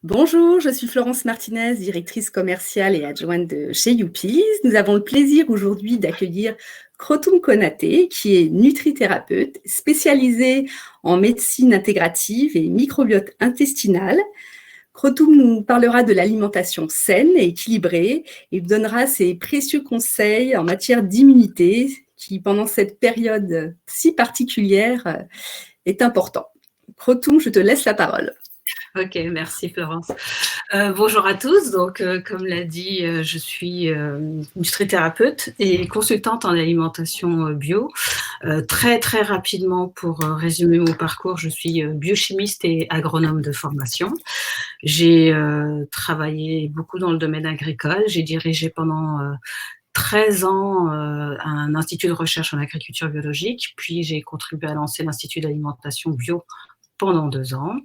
Bonjour, je suis Florence Martinez, directrice commerciale et adjointe de chez Youpies. Nous avons le plaisir aujourd'hui d'accueillir Krotoum Konaté, qui est nutrithérapeute spécialisée en médecine intégrative et microbiote intestinal. Krotoum nous parlera de l'alimentation saine et équilibrée et donnera ses précieux conseils en matière d'immunité qui, pendant cette période si particulière, est important. Krotoum, je te laisse la parole. Ok, merci Florence. Bonjour à tous. Donc, comme l'a dit, je suis nutrithérapeute et consultante en alimentation bio. Très rapidement, pour résumer mon parcours, je suis biochimiste et agronome de formation. J'ai travaillé beaucoup dans le domaine agricole. J'ai dirigé pendant 13 ans un institut de recherche en agriculture biologique. Puis, j'ai contribué à lancer l'Institut d'alimentation bio pendant 2 ans.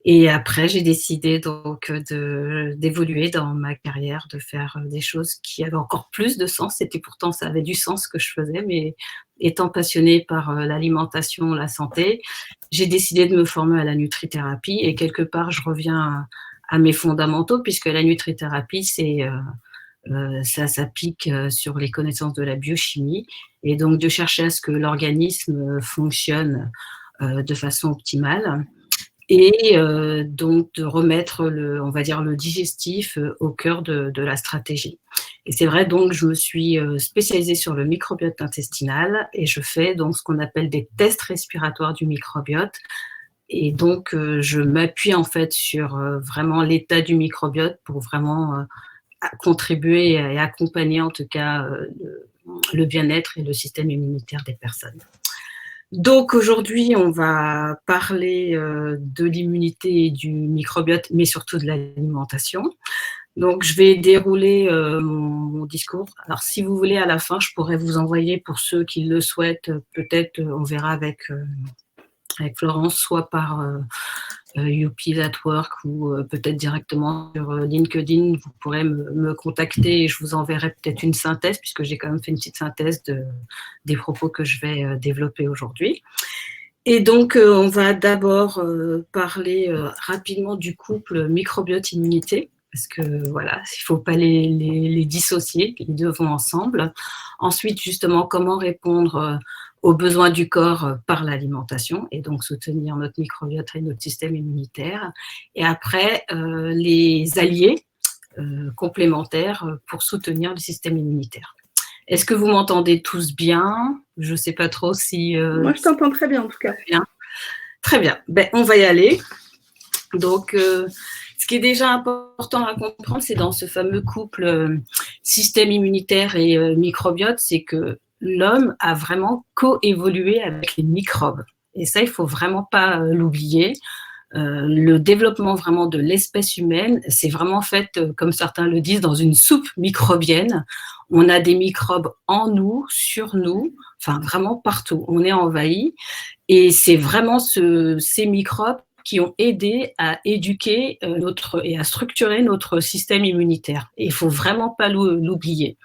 Et après, j'ai décidé donc d'évoluer dans ma carrière, de faire des choses qui avaient encore plus de sens. Et pourtant, ça avait du sens ce que je faisais, mais étant passionnée par l'alimentation, la santé, j'ai décidé de me former à la nutrithérapie. Et quelque part, je reviens à mes fondamentaux, puisque la nutrithérapie, ça s'applique sur les connaissances de la biochimie. Et donc, de chercher à ce que l'organisme fonctionne de façon optimale. Et donc de remettre on va dire le digestif au cœur de la stratégie. Et c'est vrai, donc je me suis spécialisée sur le microbiote intestinal et je fais donc ce qu'on appelle des tests respiratoires du microbiote. Et donc je m'appuie en fait sur vraiment l'état du microbiote pour vraiment contribuer et accompagner en tout cas le bien-être et le système immunitaire des personnes. Donc aujourd'hui, on va parler de l'immunité et du microbiote, mais surtout de l'alimentation. Donc je vais dérouler mon discours. Alors si vous voulez, à la fin, je pourrais vous envoyer, pour ceux qui le souhaitent, peut-être on verra avec Florence, soit par Youpies at Work ou peut-être directement sur LinkedIn, vous pourrez me contacter et je vous enverrai peut-être une synthèse, puisque j'ai quand même fait une petite synthèse des propos que je vais développer aujourd'hui. Et donc, on va d'abord parler rapidement du couple microbiote-immunité, parce que voilà, il ne faut pas les dissocier, les deux vont ensemble. Ensuite, justement, comment répondre aux besoins du corps par l'alimentation et donc soutenir notre microbiote et notre système immunitaire. Et après, les alliés complémentaires pour soutenir le système immunitaire. Est-ce que vous m'entendez tous bien? Je ne sais pas trop si... Moi, je t'entends très bien en tout cas. Bien. Très bien. Ben, on va y aller. Donc, ce qui est déjà important à comprendre, c'est dans ce fameux couple système immunitaire et microbiote, c'est que l'homme a vraiment coévolué avec les microbes. Et ça, il ne faut vraiment pas l'oublier. Le développement vraiment de l'espèce humaine, c'est vraiment fait, comme certains le disent, dans une soupe microbienne. On a des microbes en nous, sur nous, enfin vraiment partout. On est envahi. Et c'est vraiment ces microbes qui ont aidé à éduquer et à structurer notre système immunitaire. Et il ne faut vraiment pas l'oublier.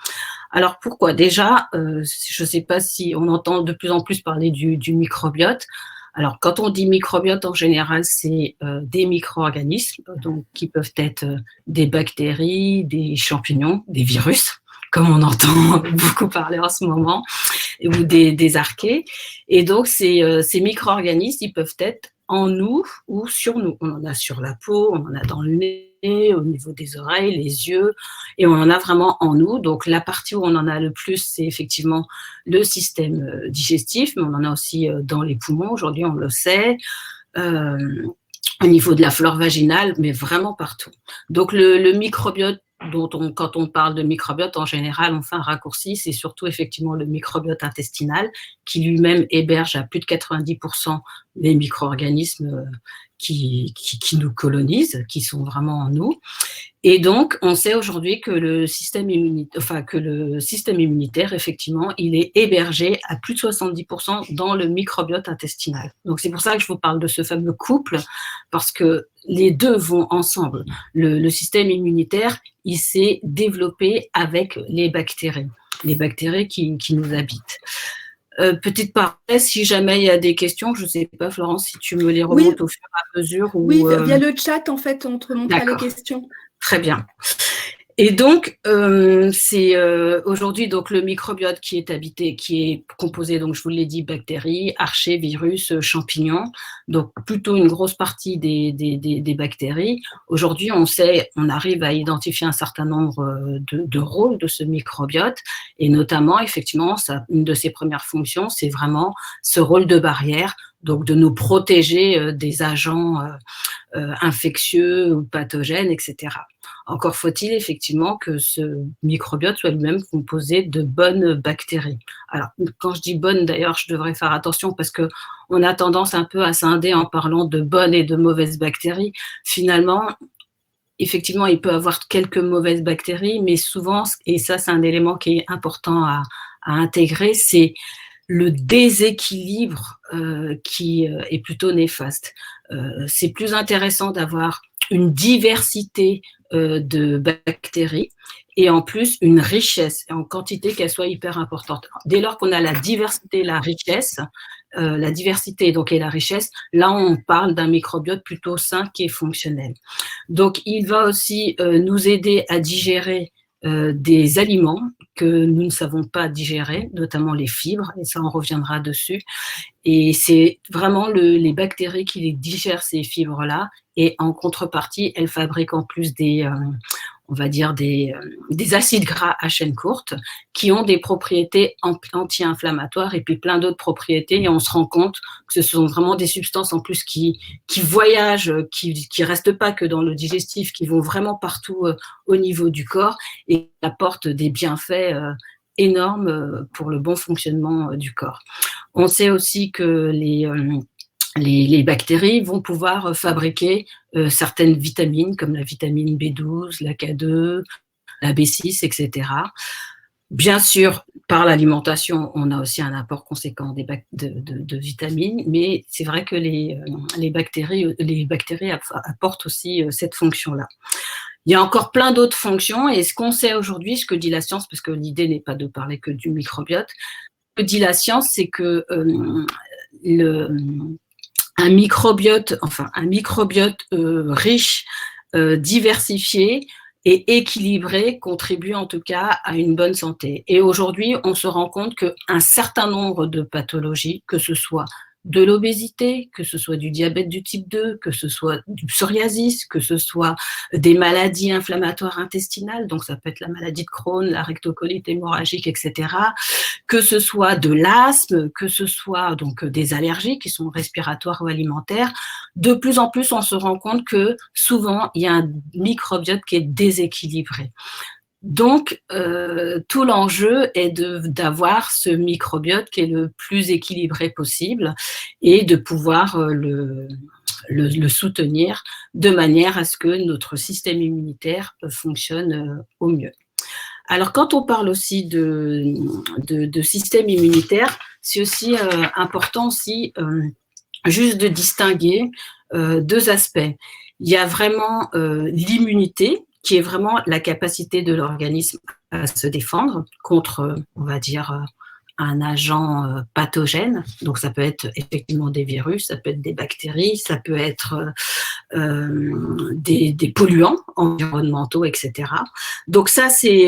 Alors pourquoi? Déjà, je ne sais pas si on entend de plus en plus parler du microbiote. Alors, quand on dit microbiote, en général, c'est des micro-organismes, donc, qui peuvent être des bactéries, des champignons, des virus, comme on entend beaucoup parler en ce moment, ou des archées. Et donc, ces micro-organismes, ils peuvent être en nous ou sur nous. On en a sur la peau, on en a dans le nez, au niveau des oreilles, les yeux, et on en a vraiment en nous. Donc, la partie où on en a le plus, c'est effectivement le système digestif, mais on en a aussi dans les poumons, aujourd'hui on le sait, au niveau de la flore vaginale, mais vraiment partout. Donc, le microbiote, quand on parle de microbiote, en général, on fait un raccourci, c'est surtout effectivement le microbiote intestinal qui lui-même héberge à plus de 90% les micro-organismes qui nous colonisent, qui sont vraiment en nous. Et donc, on sait aujourd'hui que le système immunitaire, effectivement, il est hébergé à plus de 70% dans le microbiote intestinal. Donc, c'est pour ça que je vous parle de ce fameux couple, parce que les deux vont ensemble. Le système immunitaire, il s'est développé avec les bactéries qui nous habitent. Petite parenthèse, si jamais il y a des questions, je ne sais pas, Florence, si tu me les remontes au fur et à mesure. Oui, via le chat, en fait, on te remontera les questions. Très bien. Et donc, c'est aujourd'hui donc le microbiote qui est composé, donc je vous l'ai dit, bactéries, archées, virus, champignons, donc plutôt une grosse partie des bactéries. Aujourd'hui, on arrive à identifier un certain nombre de rôles de ce microbiote, et notamment, effectivement, une de ses premières fonctions, c'est vraiment ce rôle de barrière, donc de nous protéger des agents infectieux ou pathogènes, etc. Encore faut-il effectivement que ce microbiote soit lui-même composé de bonnes bactéries. Alors, quand je dis bonnes, d'ailleurs, je devrais faire attention parce qu'on a tendance un peu à scinder en parlant de bonnes et de mauvaises bactéries. Finalement, effectivement, il peut y avoir quelques mauvaises bactéries, mais souvent, et ça c'est un élément qui est important à intégrer, c'est le déséquilibre qui est plutôt néfaste. C'est plus intéressant d'avoir une diversité de bactéries et en plus une richesse en quantité qu'elle soit hyper importante. Dès lors qu'on a la diversité et la richesse, la diversité donc et la richesse, là on parle d'un microbiote plutôt sain qui est fonctionnel. Donc il va aussi nous aider à digérer des aliments que nous ne savons pas digérer, notamment les fibres, et ça on reviendra dessus. Et c'est vraiment les bactéries qui les digèrent, ces fibres-là, et en contrepartie, elles fabriquent en plus on va dire des acides gras à chaîne courte qui ont des propriétés anti-inflammatoires et puis plein d'autres propriétés, et on se rend compte que ce sont vraiment des substances en plus qui voyagent, qui restent pas que dans le digestif, qui vont vraiment partout au niveau du corps et apportent des bienfaits énormes pour le bon fonctionnement du corps. On sait aussi que les bactéries vont pouvoir fabriquer certaines vitamines comme la vitamine B12, la K2, la B6, etc. Bien sûr, par l'alimentation, on a aussi un apport conséquent de vitamines, mais c'est vrai que les bactéries apportent aussi cette fonction-là. Il y a encore plein d'autres fonctions, et ce qu'on sait aujourd'hui, ce que dit la science, parce que l'idée n'est pas de parler que du microbiote, ce que dit la science, c'est que un microbiote riche, diversifié et équilibré contribue en tout cas à une bonne santé. Et aujourd'hui, on se rend compte qu'un certain nombre de pathologies, que ce soit de l'obésité, que ce soit du diabète du type 2, que ce soit du psoriasis, que ce soit des maladies inflammatoires intestinales, donc ça peut être la maladie de Crohn, la rectocolite hémorragique, etc., que ce soit de l'asthme, que ce soit donc des allergies qui sont respiratoires ou alimentaires, de plus en plus on se rend compte que souvent il y a un microbiote qui est déséquilibré. Donc, tout l'enjeu est d'avoir ce microbiote qui est le plus équilibré possible et de pouvoir le soutenir de manière à ce que notre système immunitaire fonctionne au mieux. Alors, quand on parle aussi de système immunitaire, c'est aussi important aussi juste de distinguer deux aspects. Il y a vraiment l'immunité, qui est vraiment la capacité de l'organisme à se défendre contre, on va dire, un agent pathogène. Donc, ça peut être effectivement des virus, ça peut être des bactéries, ça peut être des polluants environnementaux, etc. Donc, ça, c'est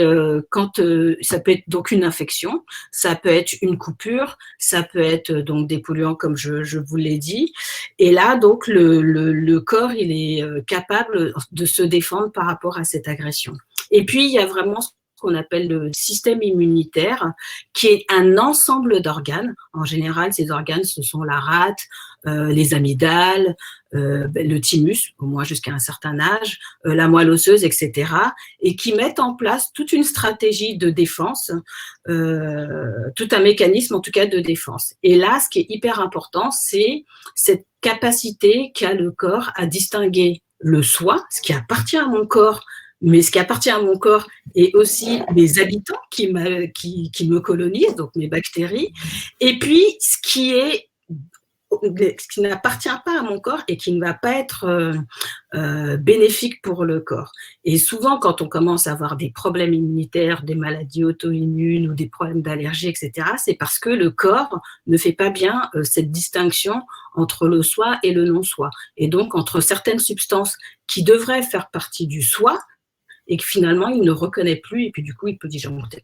ça peut être donc une infection, ça peut être une coupure, ça peut être donc des polluants, comme je vous l'ai dit. Et là, donc, le corps, il est capable de se défendre par rapport à cette agression. Et puis, il y a vraiment ce qu'on appelle le système immunitaire, qui est un ensemble d'organes. En général, ces organes, ce sont la rate, les amygdales, le thymus, au moins jusqu'à un certain âge, la moelle osseuse, etc., et qui mettent en place toute une stratégie de défense, tout un mécanisme en tout cas de défense. Et là, ce qui est hyper important, c'est cette capacité qu'a le corps à distinguer le soi, ce qui appartient à mon corps, mais ce qui appartient à mon corps est aussi les habitants qui me colonisent, donc mes bactéries, et puis ce qui n'appartient pas à mon corps et qui ne va pas être bénéfique pour le corps. Et souvent, quand on commence à avoir des problèmes immunitaires, des maladies auto-immunes ou des problèmes d'allergie, etc., c'est parce que le corps ne fait pas bien cette distinction entre le soi et le non-soi. Et donc, entre certaines substances qui devraient faire partie du soi et que finalement, il ne reconnaît plus et puis du coup, il peut disjoncter.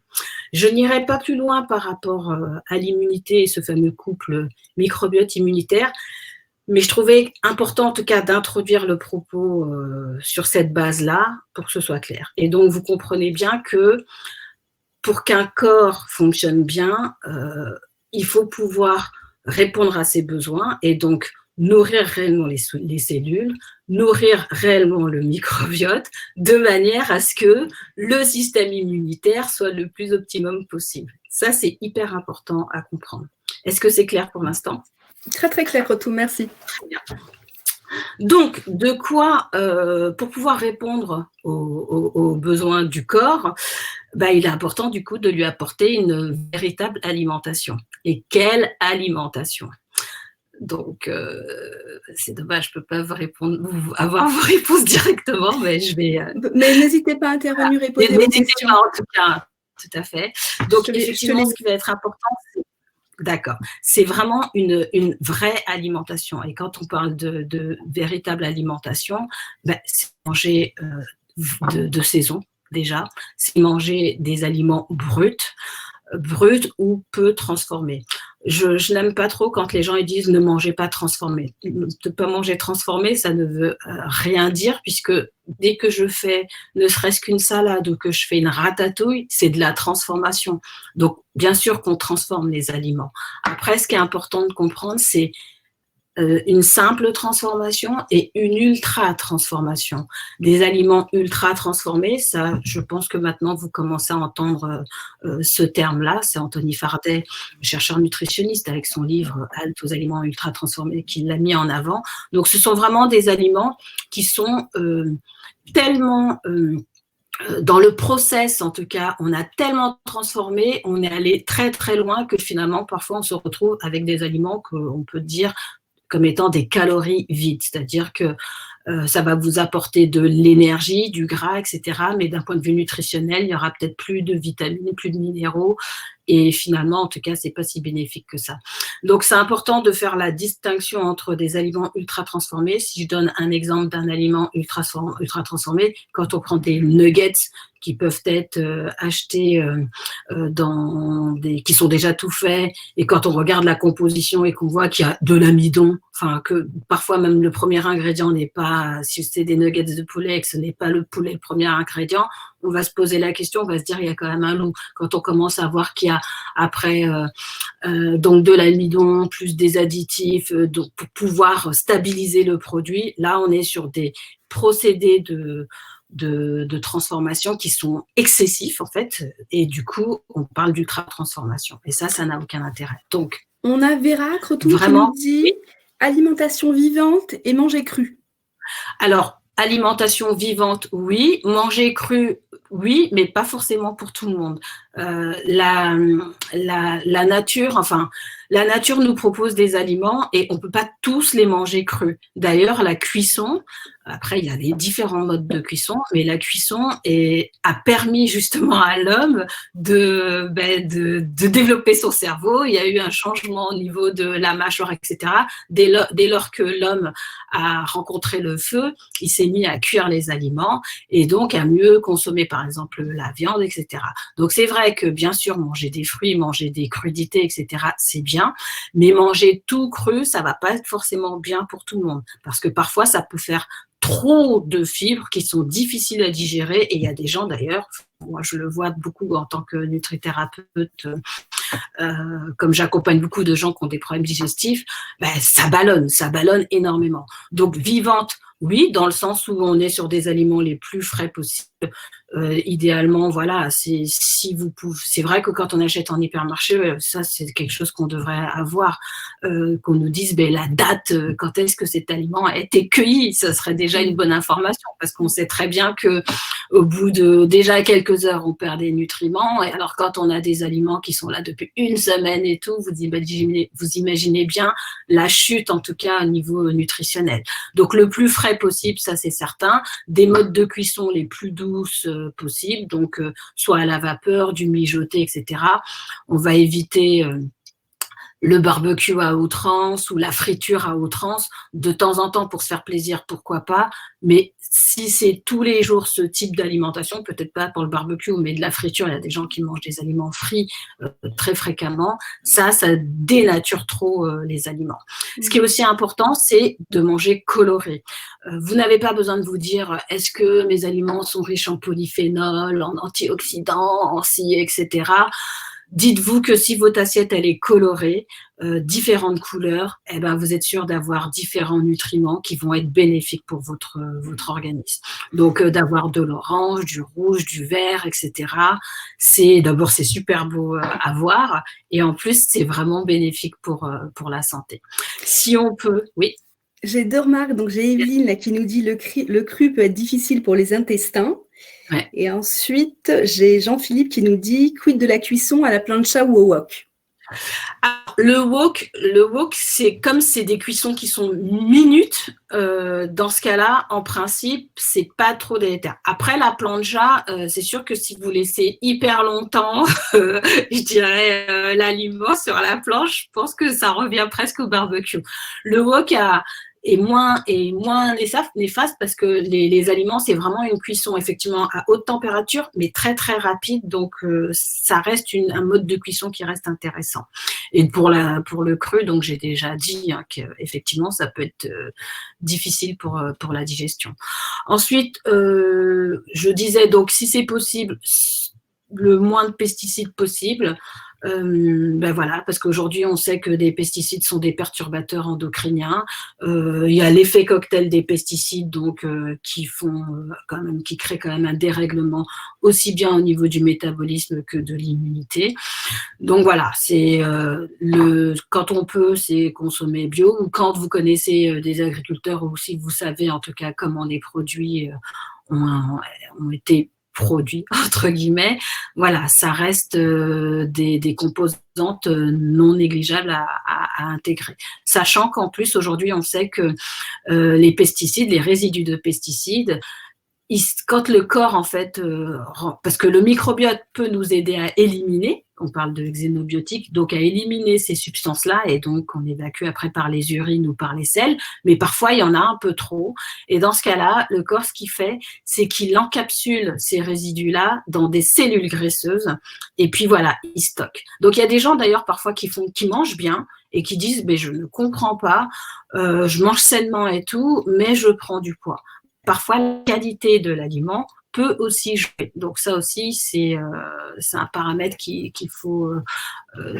Je n'irai pas plus loin par rapport à l'immunité et ce fameux couple microbiote immunitaire. Mais je trouvais important, en tout cas, d'introduire le propos sur cette base-là pour que ce soit clair. Et donc, vous comprenez bien que pour qu'un corps fonctionne bien, il faut pouvoir répondre à ses besoins et donc nourrir réellement les cellules, nourrir réellement le microbiote, de manière à ce que le système immunitaire soit le plus optimum possible. Ça, c'est hyper important à comprendre. Est-ce que c'est clair pour l'instant ? Très, très clair, Krotoum, merci. Donc, de quoi, pour pouvoir répondre aux besoins du corps, il est important du coup de lui apporter une véritable alimentation. Et quelle alimentation ? Donc, c'est dommage, je ne peux pas avoir vos réponses directement, mais je vais… Mais n'hésitez pas à intervenir et poser vos questions. Pas, en tout cas, tout à fait. Donc, effectivement, ce qui va être important, d'accord. C'est vraiment une vraie alimentation. Et quand on parle de véritable alimentation, c'est manger de saison déjà, c'est manger des aliments bruts ou peu transformés. Je n'aime pas trop quand les gens ils disent ne mangez pas transformé. Ne pas manger transformé, ça ne veut rien dire puisque dès que je fais ne serait-ce qu'une salade ou que je fais une ratatouille, c'est de la transformation. Donc, bien sûr qu'on transforme les aliments. Après, ce qui est important de comprendre, c'est une simple transformation et une ultra-transformation. Des aliments ultra-transformés, ça, je pense que maintenant, vous commencez à entendre ce terme-là. C'est Anthony Fardet, chercheur nutritionniste, avec son livre « Halte aux aliments ultra-transformés » qui l'a mis en avant. Donc, ce sont vraiment des aliments qui sont tellement… dans le process, en tout cas, on a tellement transformé, on est allé très, très loin que finalement, parfois, on se retrouve avec des aliments qu'on peut dire comme étant des calories vides, c'est-à-dire que ça va vous apporter de l'énergie, du gras, etc. Mais d'un point de vue nutritionnel, il n'y aura peut-être plus de vitamines, plus de minéraux. Et finalement, en tout cas, c'est pas si bénéfique que ça. Donc, c'est important de faire la distinction entre des aliments ultra transformés. Si je donne un exemple d'un aliment ultra transformé, quand on prend des nuggets qui peuvent être achetés qui sont déjà tout faits, et quand on regarde la composition et qu'on voit qu'il y a de l'amidon, enfin que parfois même le premier ingrédient n'est pas, si c'est des nuggets de poulet et que ce n'est pas le poulet le premier ingrédient, on va se poser la question, on va se dire il y a quand même un loup. Quand on commence à voir qu'il y a après donc de l'amidon plus des additifs, donc pour pouvoir stabiliser le produit, là on est sur des procédés de transformation qui sont excessifs en fait, et du coup on parle d'ultra-transformation et ça n'a aucun intérêt. Donc on a Vera Krotoum qui nous dit alimentation vivante et manger cru. Alors alimentation vivante, oui, manger cru, oui, mais pas forcément pour tout le monde. La nature nous propose des aliments et on ne peut pas tous les manger crus. D'ailleurs, la cuisson, après il y a des différents modes de cuisson, mais la cuisson a permis justement à l'homme de développer son cerveau. Il y a eu un changement au niveau de la mâchoire, etc. Dès lors que l'homme a rencontré le feu, il s'est mis à cuire les aliments et donc à mieux consommer par exemple la viande, etc. Donc c'est vrai que bien sûr manger des fruits, manger des crudités, etc. c'est bien, mais manger tout cru, ça va pas être forcément bien pour tout le monde parce que parfois ça peut faire trop de fibres qui sont difficiles à digérer et il y a des gens d'ailleurs, moi je le vois beaucoup en tant que nutrithérapeute, comme j'accompagne beaucoup de gens qui ont des problèmes digestifs, ça ballonne énormément. Donc vivante, oui, dans le sens où on est sur des aliments les plus frais possibles, idéalement, voilà, c'est vrai que quand on achète en hypermarché, ça c'est quelque chose qu'on devrait avoir, qu'on nous dise la date, quand est-ce que cet aliment a été cueilli, ça serait déjà une bonne information, parce qu'on sait très bien que au bout de déjà quelques heures, on perd des nutriments, et alors quand on a des aliments qui sont là depuis une semaine et tout, vous imaginez bien la chute, en tout cas au niveau nutritionnel. Donc le plus frais possible, ça c'est certain, des modes de cuisson les plus douces possibles, donc soit à la vapeur, du mijoté, etc. On va éviter le barbecue à outrance ou la friture à outrance, de temps en temps pour se faire plaisir, pourquoi pas, mais si c'est tous les jours ce type d'alimentation, peut-être pas pour le barbecue, mais de la friture, il y a des gens qui mangent des aliments frits très fréquemment, ça dénature trop les aliments. Ce qui est aussi important, c'est de manger coloré. Vous n'avez pas besoin de vous dire est-ce que mes aliments sont riches en polyphénol, en antioxydants, en ci, etc. Dites-vous que si votre assiette elle est colorée, différentes couleurs, vous êtes sûr d'avoir différents nutriments qui vont être bénéfiques pour votre organisme. Donc d'avoir de l'orange, du rouge, du vert, etc. D'abord c'est super beau à voir, et en plus c'est vraiment bénéfique pour la santé. Si on peut, oui. J'ai 2 remarques. Donc j'ai Evelyne là, qui nous dit le cru peut être difficile pour les intestins. Ouais. Et ensuite, j'ai Jean-Philippe qui nous dit quid de la cuisson à la plancha ou au wok. Le wok, c'est comme c'est des cuissons qui sont minutes. Dans ce cas-là, en principe, c'est pas trop délétère. Après la plancha, c'est sûr que si vous laissez hyper longtemps, je dirais l'aliment sur la planche, je pense que ça revient presque au barbecue. Le wok est moins néfaste parce que les aliments, c'est vraiment une cuisson effectivement à haute température, mais très très rapide, donc ça reste un mode de cuisson qui reste intéressant. Et pour le cru, donc j'ai déjà dit qu'effectivement ça peut être difficile pour la digestion. Ensuite, je disais donc si c'est possible, le moins de pesticides possible. Voilà, parce qu'aujourd'hui on sait que des pesticides sont des perturbateurs endocriniens. Il y a l'effet cocktail des pesticides, donc qui créent quand même un dérèglement aussi bien au niveau du métabolisme que de l'immunité. Donc voilà, quand on peut, c'est consommer bio, ou quand vous connaissez des agriculteurs, ou si vous savez en tout cas comment les produits ont été produits, entre guillemets, voilà, ça reste des composantes non négligeables à intégrer. Sachant qu'en plus, aujourd'hui, on sait que les pesticides, les résidus de pesticides, quand le corps, en fait, parce que le microbiote peut nous aider à éliminer, on parle de xénobiotiques, donc à éliminer ces substances-là, et donc on évacue après par les urines ou par les selles, mais parfois il y en a un peu trop, et dans ce cas-là, le corps, ce qu'il fait, c'est qu'il encapsule ces résidus-là dans des cellules graisseuses, et puis voilà, il stocke. Donc il y a des gens d'ailleurs parfois qui mangent bien, et qui disent, je ne comprends pas, je mange sainement et tout, mais je prends du poids. Parfois, la qualité de l'aliment peut aussi jouer. Donc ça aussi, c'est un paramètre qu'il faut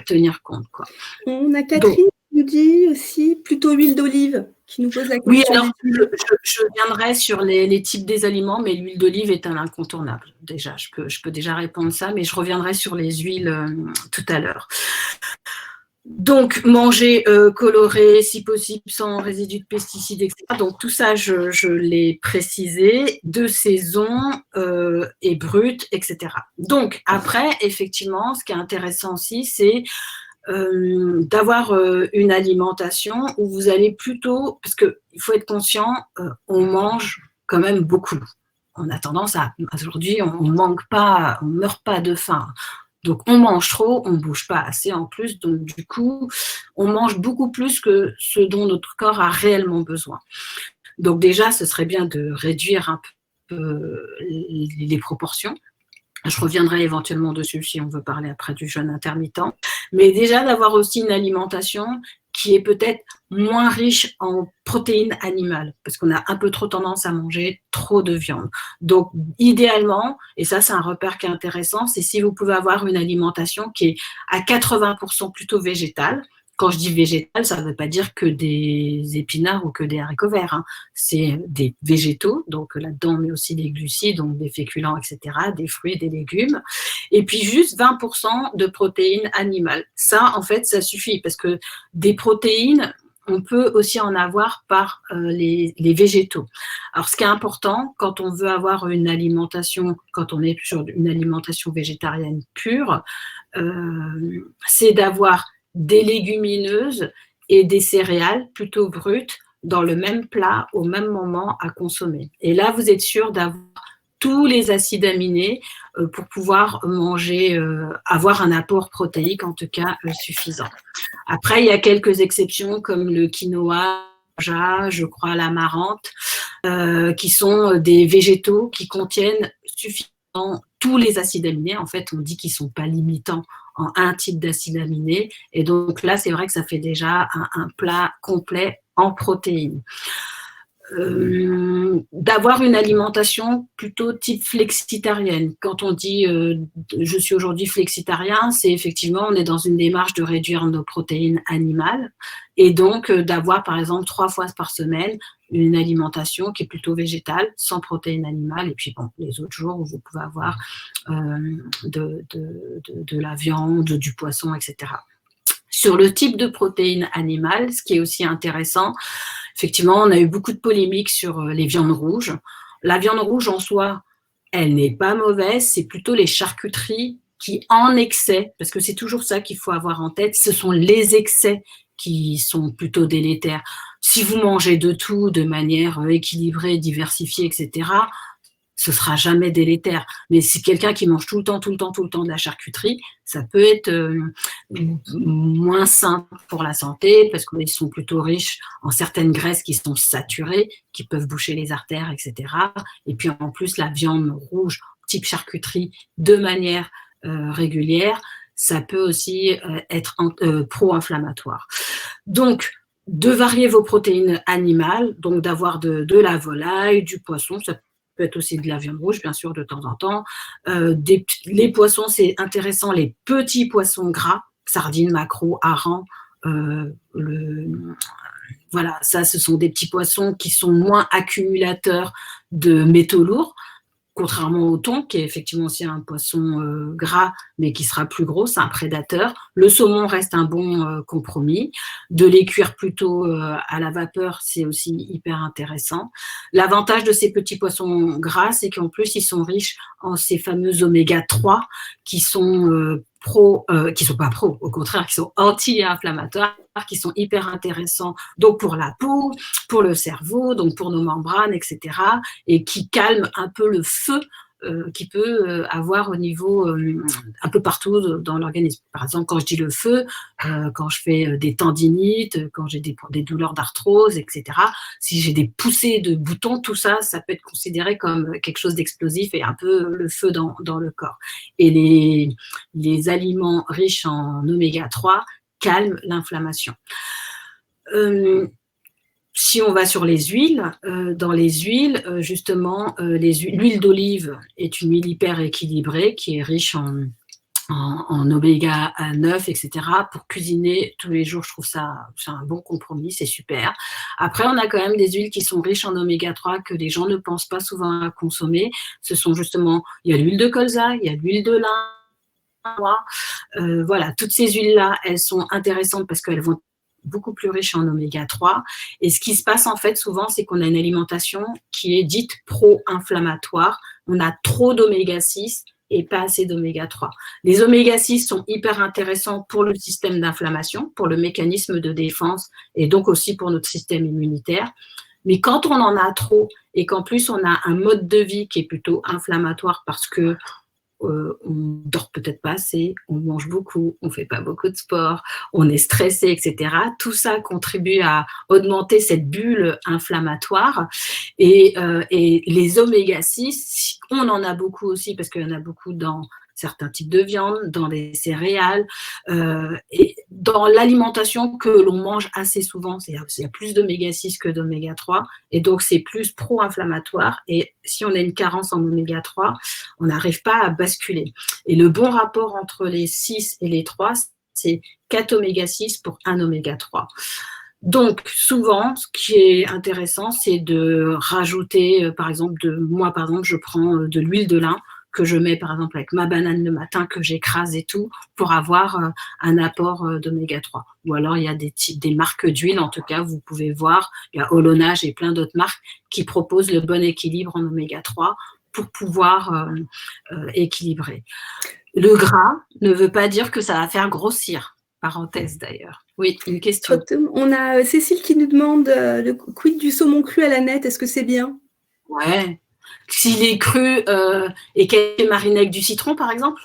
tenir compte, quoi. On a Catherine qui nous dit aussi plutôt huile d'olive, qui nous pose la question. Oui, alors je viendrai sur les types des aliments, mais l'huile d'olive est un incontournable. Déjà, je peux déjà répondre ça, mais je reviendrai sur les huiles tout à l'heure. Donc, manger coloré, si possible, sans résidus de pesticides, etc. Donc, tout ça, je l'ai précisé, de saison et brut, etc. Donc, après, effectivement, ce qui est intéressant aussi, c'est d'avoir une alimentation où vous allez plutôt, parce qu'il faut être conscient, on mange quand même beaucoup. On a tendance aujourd'hui, on meurt pas de faim. Donc, on mange trop, on ne bouge pas assez en plus. Donc, du coup, on mange beaucoup plus que ce dont notre corps a réellement besoin. Donc, déjà, ce serait bien de réduire un peu les proportions. Je reviendrai éventuellement dessus si on veut parler après du jeûne intermittent. Mais déjà, d'avoir aussi une alimentation qui est peut-être moins riche en protéines animales, parce qu'on a un peu trop tendance à manger trop de viande. Donc, idéalement, et ça c'est un repère qui est intéressant, c'est si vous pouvez avoir une alimentation qui est à 80% plutôt végétale. quand je dis végétal, ça ne veut pas dire que des épinards ou que des haricots verts, hein. C'est des végétaux, donc là-dedans, mais aussi des glucides, donc des féculents, etc., des fruits, des légumes. Et puis juste 20% de protéines animales. Ça, en fait, ça suffit parce que des protéines, on peut aussi en avoir par les végétaux. Alors, ce qui est important, quand on veut avoir une alimentation, quand on est sur une alimentation végétarienne pure, c'est d'avoir des légumineuses et des céréales plutôt brutes dans le même plat au même moment à consommer. Et là, vous êtes sûr d'avoir tous les acides aminés pour pouvoir manger, avoir un apport protéique en tout cas suffisant. Après, il y a quelques exceptions comme le quinoa, je crois l'amarante, qui sont des végétaux qui contiennent suffisamment tous les acides aminés. En fait, on dit qu'ils ne sont pas limitants en un type d'acide aminé. Et donc là, c'est vrai que ça fait déjà un plat complet en protéines. D'avoir une alimentation plutôt type flexitarienne. Quand on dit je suis aujourd'hui flexitarien, c'est effectivement on est dans une démarche de réduire nos protéines animales et donc d'avoir par exemple 3 fois par semaine une alimentation qui est plutôt végétale, sans protéines animales, et puis bon, les autres jours où vous pouvez avoir de la viande, du poisson, etc. Sur le type de protéines animales, ce qui est aussi intéressant, effectivement, on a eu beaucoup de polémiques sur les viandes rouges. La viande rouge en soi, elle n'est pas mauvaise, c'est plutôt les charcuteries qui, en excès, parce que c'est toujours ça qu'il faut avoir en tête, ce sont les excès qui sont plutôt délétères. Si vous mangez de tout de manière équilibrée, diversifiée, etc., ce sera jamais délétère. Mais si quelqu'un qui mange tout le temps de la charcuterie, ça peut être moins sain pour la santé parce qu'ils sont plutôt riches en certaines graisses qui sont saturées, qui peuvent boucher les artères, etc. Et puis en plus, la viande rouge, type charcuterie, de manière régulière, ça peut aussi être pro-inflammatoire. Donc, de varier vos protéines animales, donc d'avoir de la volaille, du poisson, ça peut être aussi de la viande rouge, bien sûr, de temps en temps. Les poissons, c'est intéressant, les petits poissons gras, sardines, maquereaux, harengs, voilà, ça, ce sont des petits poissons qui sont moins accumulateurs de métaux lourds, contrairement au thon, qui est effectivement aussi un poisson gras, mais qui sera plus gros, c'est un prédateur. Le saumon reste un bon compromis. De les cuire plutôt à la vapeur, c'est aussi hyper intéressant. L'avantage de ces petits poissons gras, c'est qu'en plus, ils sont riches en ces fameux oméga 3 qui sont qui sont pas pro, au contraire, qui sont anti-inflammatoires, qui sont hyper intéressants donc pour la peau, pour le cerveau, donc pour nos membranes, etc. et qui calment un peu le feu qui peut avoir au niveau un peu partout dans l'organisme. Par exemple, quand je dis le feu, quand je fais des tendinites, quand j'ai des douleurs d'arthrose, etc. Si j'ai des poussées de boutons, tout ça, ça peut être considéré comme quelque chose d'explosif et un peu le feu dans le corps. Et les aliments riches en oméga 3 calment l'inflammation. Si on va sur les huiles, dans les huiles, justement, l'huile d'olive est une huile hyper équilibrée qui est riche en oméga 9, etc. Pour cuisiner tous les jours, je trouve ça c'est un bon compromis, c'est super. Après, on a quand même des huiles qui sont riches en oméga 3 que les gens ne pensent pas souvent à consommer. Ce sont justement, il y a l'huile de colza, il y a l'huile de lin. Voilà, toutes ces huiles-là, elles sont intéressantes parce qu'elles vont beaucoup plus riche en oméga 3. Et ce qui se passe en fait souvent, c'est qu'on a une alimentation qui est dite pro-inflammatoire. On a trop d'oméga 6 et pas assez d'oméga 3. Les oméga 6 sont hyper intéressants pour le système d'inflammation, pour le mécanisme de défense et donc aussi pour notre système immunitaire. Mais quand on en a trop et qu'en plus on a un mode de vie qui est plutôt inflammatoire parce que on dort peut-être pas assez, on mange beaucoup, on fait pas beaucoup de sport, on est stressé, etc. Tout ça contribue à augmenter cette bulle inflammatoire. Et les oméga 6, on en a beaucoup aussi parce qu'il y en a beaucoup dans certains types de viande, dans les céréales, et dans l'alimentation que l'on mange assez souvent. Il y a plus d'oméga 6 que d'oméga 3, et donc c'est plus pro-inflammatoire. Et si on a une carence en oméga 3, on n'arrive pas à basculer. Et le bon rapport entre les 6 et les 3, c'est 4 oméga-6 pour 1 oméga-3. Donc, souvent, ce qui est intéressant, c'est de rajouter, par exemple, je prends de l'huile de lin que je mets, par exemple, avec ma banane le matin, que j'écrase et tout, pour avoir un apport d'oméga-3. Ou alors, il y a des marques d'huile, en tout cas, vous pouvez voir, il y a Olonage et plein d'autres marques qui proposent le bon équilibre en oméga-3 pour pouvoir équilibrer. Le gras ne veut pas dire que ça va faire grossir. Parenthèse d'ailleurs. Oui, une question. On a Cécile qui nous demande le quid du saumon cru à la nette, est-ce que c'est bien? Ouais. S'il est cru et qu'elle est marinée avec du citron, par exemple?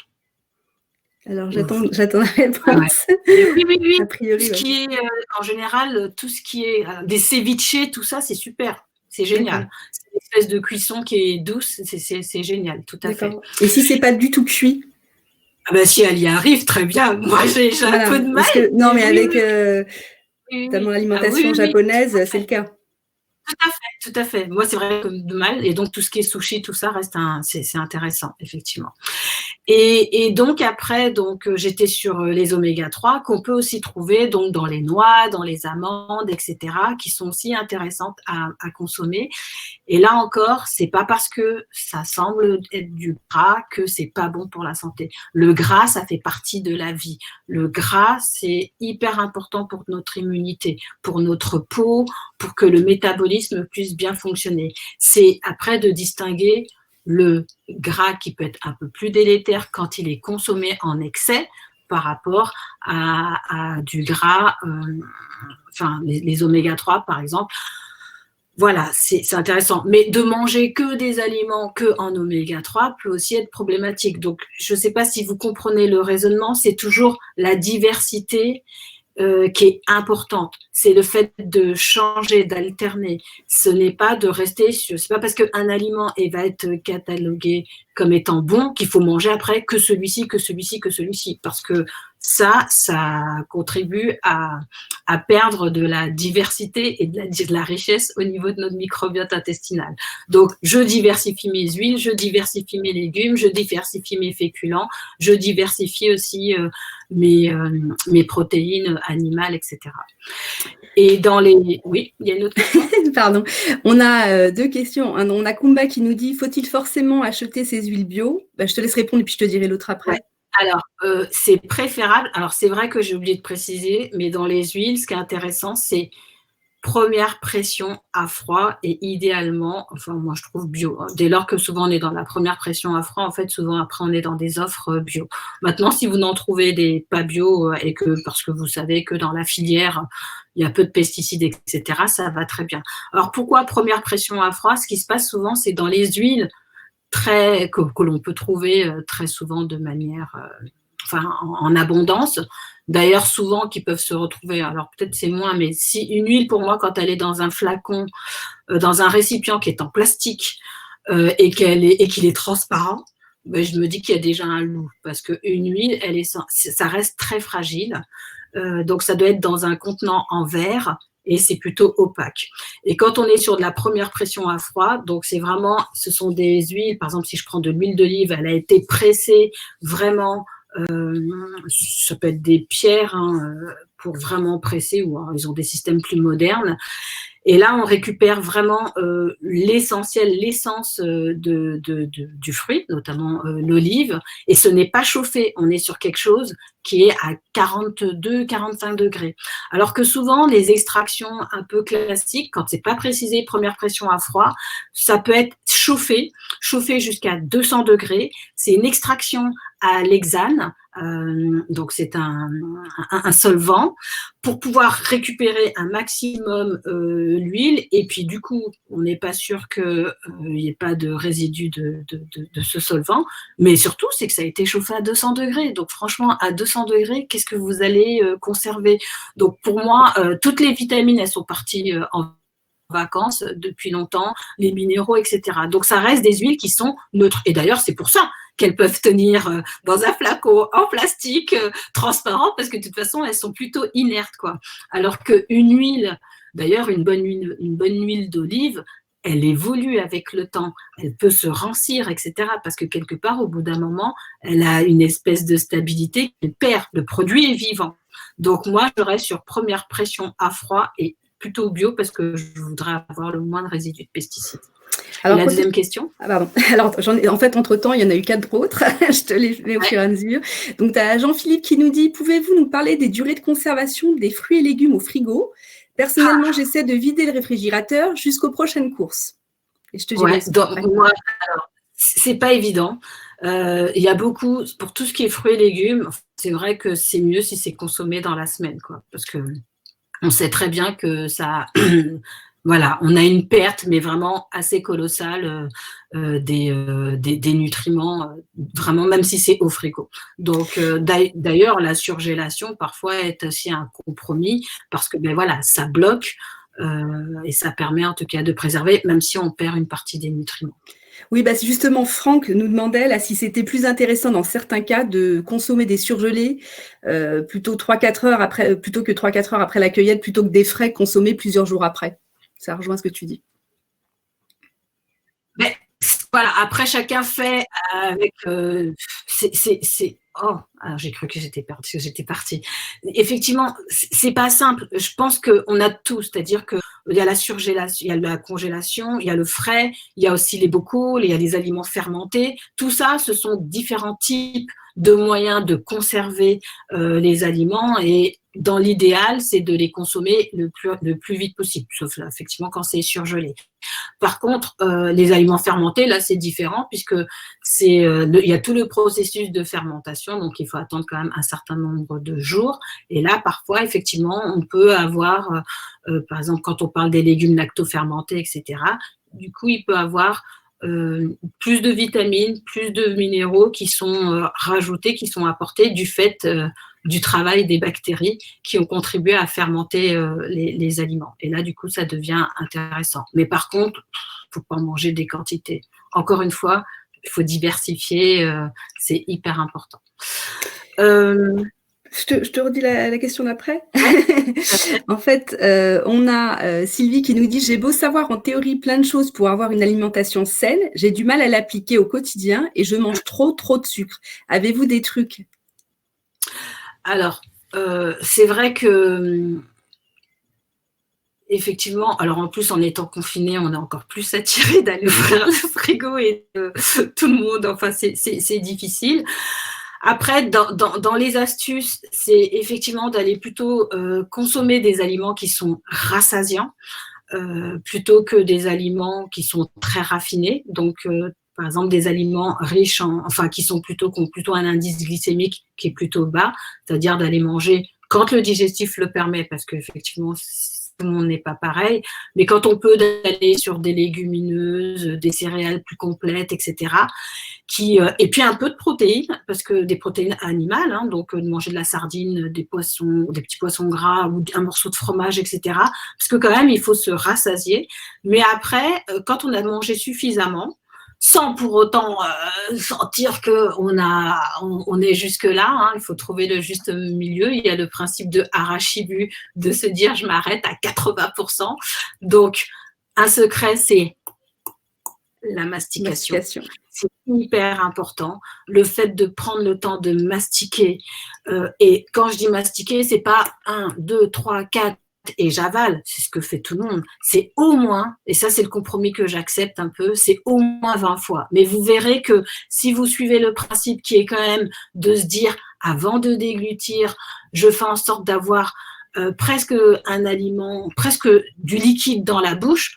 Alors, j'attends la réponse. Oui. A priori, ce qui est, en général, tout ce qui est des ceviches, tout ça, c'est super. C'est génial. C'est une espèce de cuisson qui est douce. C'est génial, tout à fait. Et si c'est pas du tout cuit? Ah ben, si elle y arrive, très bien. Moi, j'ai un peu de mal. Non, mais avec notamment l'alimentation japonaise, c'est le cas. Tout à fait. Moi, c'est vrai que de mal. Et donc, tout ce qui est sushi, tout ça reste c'est intéressant, effectivement. Et donc, après, j'étais sur les oméga-3 qu'on peut aussi trouver donc, dans les noix, dans les amandes, etc., qui sont aussi intéressantes à consommer. Et là encore, c'est pas parce que ça semble être du gras que c'est pas bon pour la santé. Le gras, ça fait partie de la vie. Le gras, c'est hyper important pour notre immunité, pour notre peau, pour que le métabolisme puisse bien fonctionner. C'est après de distinguer le gras qui peut être un peu plus délétère quand il est consommé en excès par rapport à du gras, les oméga-3 par exemple. Voilà, c'est intéressant. Mais de manger que des aliments que en oméga-3 peut aussi être problématique. Donc, je ne sais pas si vous comprenez le raisonnement, c'est toujours la diversité qui est importante. C'est le fait de changer, d'alterner. Ce n'est pas de rester sur... C'est pas parce qu'un aliment va être catalogué comme étant bon qu'il faut manger après que celui-ci, que celui-ci, que celui-ci. Parce que ça contribue à perdre de la diversité et de la richesse au niveau de notre microbiote intestinal. Donc, je diversifie mes huiles, je diversifie mes légumes, je diversifie mes féculents, je diversifie aussi mes protéines animales, etc. Et dans les... Oui, il y a une autre question. Pardon. On a 2 questions. On a Kumba qui nous dit, faut-il forcément acheter ces huiles bio? Je te laisse répondre et puis je te dirai l'autre après. Ouais. Alors, c'est préférable. Alors, c'est vrai que j'ai oublié de préciser, mais dans les huiles, ce qui est intéressant, c'est première pression à froid et idéalement, enfin moi je trouve bio. Dès lors que souvent on est dans la première pression à froid, en fait souvent après on est dans des offres bio. Maintenant, si vous n'en trouvez des pas bio et que parce que vous savez que dans la filière il y a peu de pesticides, etc., ça va très bien. Alors pourquoi première pression à froid? Ce qui se passe souvent, c'est dans les huiles que l'on peut trouver très souvent de manière en abondance. D'ailleurs, souvent, qui peuvent se retrouver, alors peut-être c'est moins, mais si une huile, pour moi, quand elle est dans un flacon, dans un récipient qui est en plastique et qu'il est transparent, je me dis qu'il y a déjà un loup. Parce qu'une huile, ça reste très fragile. Donc, ça doit être dans un contenant en verre et c'est plutôt opaque. Et quand on est sur de la première pression à froid, donc ce sont des huiles, par exemple, si je prends de l'huile d'olive, elle a été pressée vraiment... ça peut être des pierres pour vraiment presser ou ils ont des systèmes plus modernes et là on récupère vraiment l'essentiel, l'essence du fruit, notamment l'olive, et ce n'est pas chauffé, on est sur quelque chose qui est à 42-45 degrés. Alors que souvent, les extractions un peu classiques, quand c'est pas précisé première pression à froid, ça peut être chauffé jusqu'à 200 degrés. C'est une extraction à l'hexane, donc c'est un solvant, pour pouvoir récupérer un maximum l'huile, et puis du coup, on n'est pas sûr qu'il n'y ait pas de résidus de ce solvant, mais surtout, c'est que ça a été chauffé à 200 degrés. Donc franchement, à 200 degrés, qu'est-ce que vous allez conserver? Donc pour moi, toutes les vitamines, elles sont parties en vacances depuis longtemps, les minéraux, etc. Donc ça reste des huiles qui sont neutres. Et d'ailleurs, c'est pour ça qu'elles peuvent tenir dans un flacon en plastique transparent, parce que de toute façon, elles sont plutôt inertes, quoi. Alors qu'une huile, d'ailleurs, une bonne huile d'olive, elle évolue avec le temps, elle peut se rancir, etc. Parce que quelque part, au bout d'un moment, elle a une espèce de stabilité qu'elle perd. Le produit est vivant. Donc moi, je reste sur première pression à froid et plutôt bio parce que je voudrais avoir le moins de résidus de pesticides. Alors, et la deuxième question? Pardon. Alors, en fait, entre-temps, il y en a eu 4 autres. Je te les mets au fur et à mesure. Donc, tu as Jean-Philippe qui nous dit, pouvez-vous nous parler des durées de conservation des fruits et légumes au frigo? Personnellement, j'essaie de vider le réfrigérateur jusqu'aux prochaines courses. Et je te dirai. Moi, alors, c'est pas évident. Il y a beaucoup, pour tout ce qui est fruits et légumes, c'est vrai que c'est mieux si c'est consommé dans la semaine, quoi, parce que on sait très bien que ça, voilà, on a une perte, mais vraiment assez colossale des nutriments, vraiment, même si c'est au frigo. Donc, d'ailleurs, la surgélation, parfois, est aussi un compromis, parce que, ben voilà, ça bloque, et ça permet en tout cas de préserver, même si on perd une partie des nutriments. Oui, bah, justement, Franck nous demandait là, si c'était plus intéressant dans certains cas de consommer des surgelés plutôt que 3-4 heures après la cueillette, plutôt que des frais consommés plusieurs jours après. Ça rejoint ce que tu dis. Mais voilà, après chacun fait avec. Oh, alors j'ai cru que j'étais partie. Effectivement, c'est pas simple. Je pense qu'on a tout, c'est-à-dire que il y a la surgélation, il y a la congélation, il y a le frais, il y a aussi les bocaux, il y a les aliments fermentés. Tout ça, ce sont différents types de moyens de conserver les aliments, et dans l'idéal, c'est de les consommer le plus vite possible, sauf effectivement quand c'est surgelé. Par contre, les aliments fermentés, là, c'est différent puisque il y a tout le processus de fermentation, donc il faut attendre quand même un certain nombre de jours. Et là, parfois, effectivement, on peut avoir, par exemple, quand on parle des légumes lacto-fermentés, etc., du coup, il peut avoir plus de vitamines, plus de minéraux qui sont rajoutés, qui sont apportés du fait du travail des bactéries qui ont contribué à fermenter les aliments. Et là, du coup, ça devient intéressant. Mais par contre, il ne faut pas manger des quantités. Encore une fois, il faut diversifier, c'est hyper important. Je te redis la question d'après. En fait, on a Sylvie qui nous dit « J'ai beau savoir en théorie plein de choses pour avoir une alimentation saine, j'ai du mal à l'appliquer au quotidien et je mange trop de sucre. Avez-vous des trucs ?» Alors, c'est vrai que effectivement, alors en plus en étant confiné, on est encore plus attiré d'aller ouvrir le frigo et tout le monde, enfin c'est difficile. Après, dans les astuces, c'est effectivement d'aller plutôt consommer des aliments qui sont rassasiants, plutôt que des aliments qui sont très raffinés. Donc, par exemple, des aliments riches qui ont plutôt un indice glycémique qui est plutôt bas, c'est-à-dire d'aller manger quand le digestif le permet, parce qu'effectivement, tout le monde n'est pas pareil, mais quand on peut, d'aller sur des légumineuses, des céréales plus complètes, etc. Et puis un peu de protéines, parce que des protéines animales, hein, donc de manger de la sardine, des petits poissons gras ou un morceau de fromage, etc. Parce que quand même, il faut se rassasier. Mais après, quand on a mangé suffisamment, sans pour autant sentir qu'on est jusque-là, hein, il faut trouver le juste milieu. Il y a le principe de Arashibu, de se dire je m'arrête à 80%. Donc, un secret, c'est la mastication. C'est hyper important. Le fait de prendre le temps de mastiquer. Et quand je dis mastiquer, c'est pas 1, 2, 3, 4 et j'avale. C'est ce que fait tout le monde. C'est au moins, et ça c'est le compromis que j'accepte un peu, c'est au moins 20 fois. Mais vous verrez que si vous suivez le principe qui est quand même de se dire, avant de déglutir, je fais en sorte d'avoir presque un aliment, presque du liquide dans la bouche,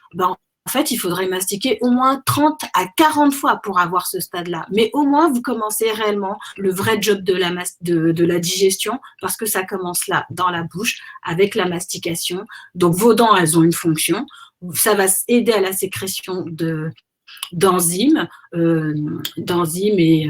en fait, il faudrait mastiquer au moins 30 à 40 fois pour avoir ce stade-là. Mais au moins, vous commencez réellement le vrai job de la digestion, parce que ça commence là, dans la bouche, avec la mastication. Donc, vos dents, elles ont une fonction. Ça va aider à la sécrétion d'enzymes et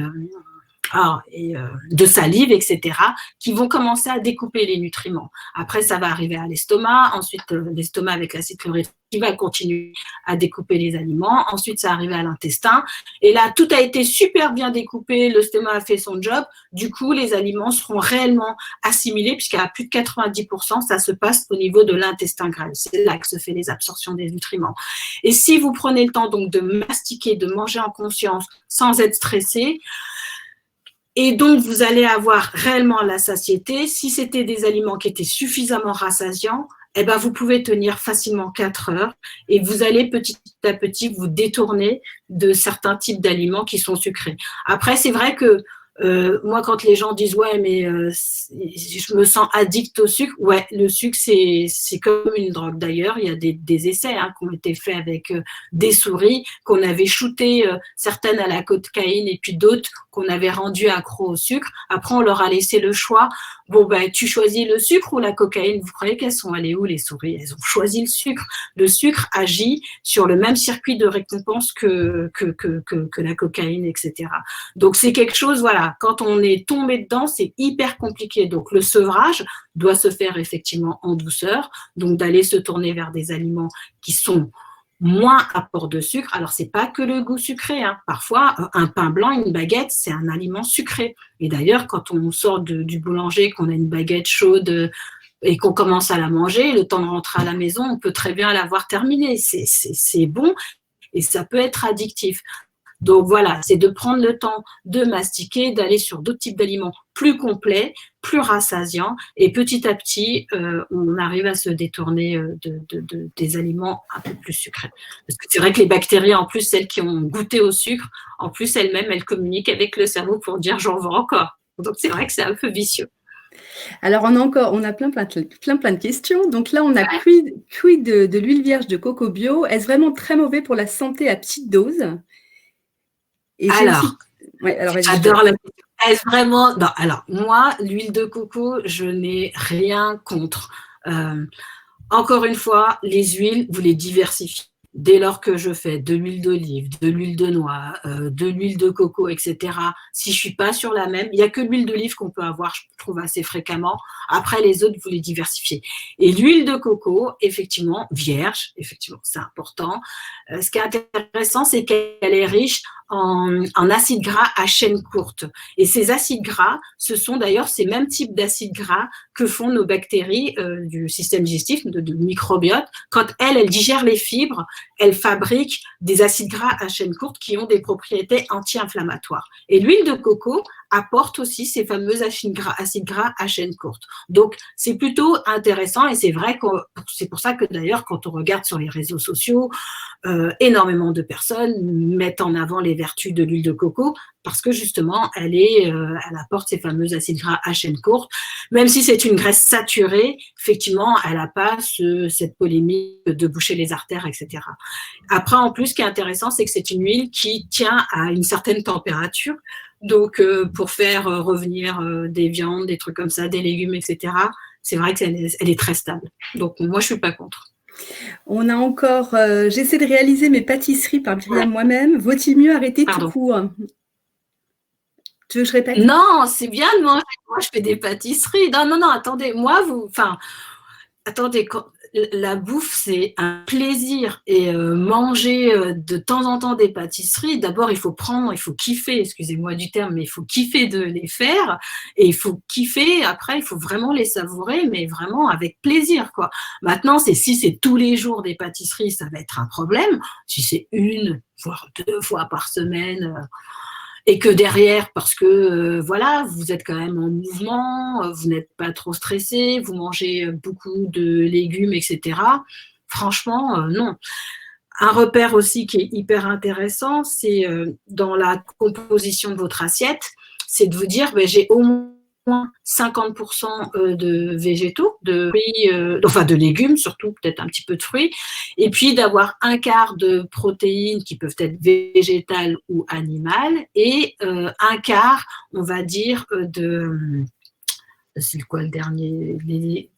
de salive, etc., qui vont commencer à découper les nutriments. Après, ça va arriver à l'estomac. Ensuite, l'estomac avec l'acide chlorhydrique qui va continuer à découper les aliments. Ensuite, ça arrive à l'intestin. Et là, tout a été super bien découpé, le stomac a fait son job. Du coup, les aliments seront réellement assimilés, puisqu'à plus de 90%, ça se passe au niveau de l'intestin grêle. C'est là que se fait les absorptions des nutriments. Et si vous prenez le temps donc de mastiquer, de manger en conscience, sans être stressé, et donc vous allez avoir réellement la satiété. Si c'était des aliments qui étaient suffisamment rassasiants, eh ben, vous pouvez tenir facilement 4 heures et vous allez petit à petit vous détourner de certains types d'aliments qui sont sucrés. Après, c'est vrai que moi, quand les gens disent « ouais, mais je me sens addict au sucre », ouais, le sucre, c'est comme une drogue. D'ailleurs, il y a des essais qui ont été faits avec des souris, qu'on avait shooté certaines à la cocaïne et puis d'autres qu'on avait rendues accro au sucre. Après, on leur a laissé le choix. Bon, ben, tu choisis le sucre ou la cocaïne? Vous croyez qu'elles sont allées où, les souris? Elles ont choisi le sucre. Le sucre agit sur le même circuit de récompense que la cocaïne, etc. Donc, c'est quelque chose, voilà, quand on est tombé dedans, c'est hyper compliqué. Donc, le sevrage doit se faire effectivement en douceur, donc d'aller se tourner vers des aliments qui sont moins apport de sucre. Alors, c'est pas que le goût sucré. Parfois, un pain blanc, une baguette, c'est un aliment sucré. Et d'ailleurs, quand on sort du boulanger, qu'on a une baguette chaude et qu'on commence à la manger, le temps de rentrer à la maison, on peut très bien l'avoir terminée. C'est bon et ça peut être addictif. Donc voilà, c'est de prendre le temps de mastiquer, d'aller sur d'autres types d'aliments plus complets, plus rassasiants, et petit à petit, on arrive à se détourner des aliments un peu plus sucrés. Parce que c'est vrai que les bactéries, en plus, celles qui ont goûté au sucre, en plus, elles-mêmes, elles communiquent avec le cerveau pour dire « j'en veux encore ». Donc c'est vrai que c'est un peu vicieux. Alors, on a plein de questions. Donc là, on a quid de l'huile vierge de coco bio. Est-ce vraiment très mauvais pour la santé à petite dose? Et alors, j'adore la question. Est-ce vraiment… Non, alors, moi, l'huile de coco, je n'ai rien contre. Encore une fois, les huiles, vous les diversifiez. Dès lors que je fais de l'huile d'olive, de l'huile de noix, de l'huile de coco, etc., si je suis pas sur la même, il n'y a que l'huile d'olive qu'on peut avoir, je trouve, assez fréquemment. Après, les autres, vous les diversifiez. Et l'huile de coco, effectivement, vierge, effectivement, c'est important. Ce qui est intéressant, c'est qu'elle est riche en acides gras à chaîne courte. Et ces acides gras, ce sont d'ailleurs ces mêmes types d'acides gras que font nos bactéries du système digestif, de microbiote. Quand elles digèrent les fibres, elles fabriquent des acides gras à chaîne courte qui ont des propriétés anti-inflammatoires. Et l'huile de coco apporte aussi ces fameux acides gras à chaîne courte. Donc, c'est plutôt intéressant et c'est vrai que c'est pour ça que d'ailleurs, quand on regarde sur les réseaux sociaux, énormément de personnes mettent en avant les vertus de l'huile de coco parce que justement, elle apporte ces fameux acides gras à chaîne courte. Même si c'est une graisse saturée, effectivement, elle n'a pas cette polémique de boucher les artères, etc. Après, en plus, ce qui est intéressant, c'est que c'est une huile qui tient à une certaine température. Donc, pour faire revenir des viandes, des trucs comme ça, des légumes, etc., c'est vrai qu'elle est très stable. Donc, moi, je ne suis pas contre. On a encore « J'essaie de réaliser mes pâtisseries par Myriam moi-même. Vaut-il mieux arrêter tout court ?» Tu veux que je répète? Non, c'est bien de manger. Moi, je fais des pâtisseries. Non, attendez. Attendez, la bouffe, c'est un plaisir. Et manger de temps en temps des pâtisseries, d'abord, il faut kiffer, excusez-moi du terme, mais il faut kiffer de les faire. Et il faut kiffer, après, il faut vraiment les savourer, mais vraiment avec plaisir, quoi. Maintenant, si c'est tous les jours des pâtisseries, ça va être un problème. Si c'est 1, voire 2 fois par semaine… et que derrière, parce que voilà, vous êtes quand même en mouvement, vous n'êtes pas trop stressé, vous mangez beaucoup de légumes, etc. Franchement, non. Un repère aussi qui est hyper intéressant, c'est dans la composition de votre assiette, c'est de vous dire, j'ai au moins 50% de végétaux, de fruits, enfin de légumes surtout, peut-être un petit peu de fruits, et puis d'avoir un quart de protéines qui peuvent être végétales ou animales, et un quart, on va dire, c'est quoi le dernier,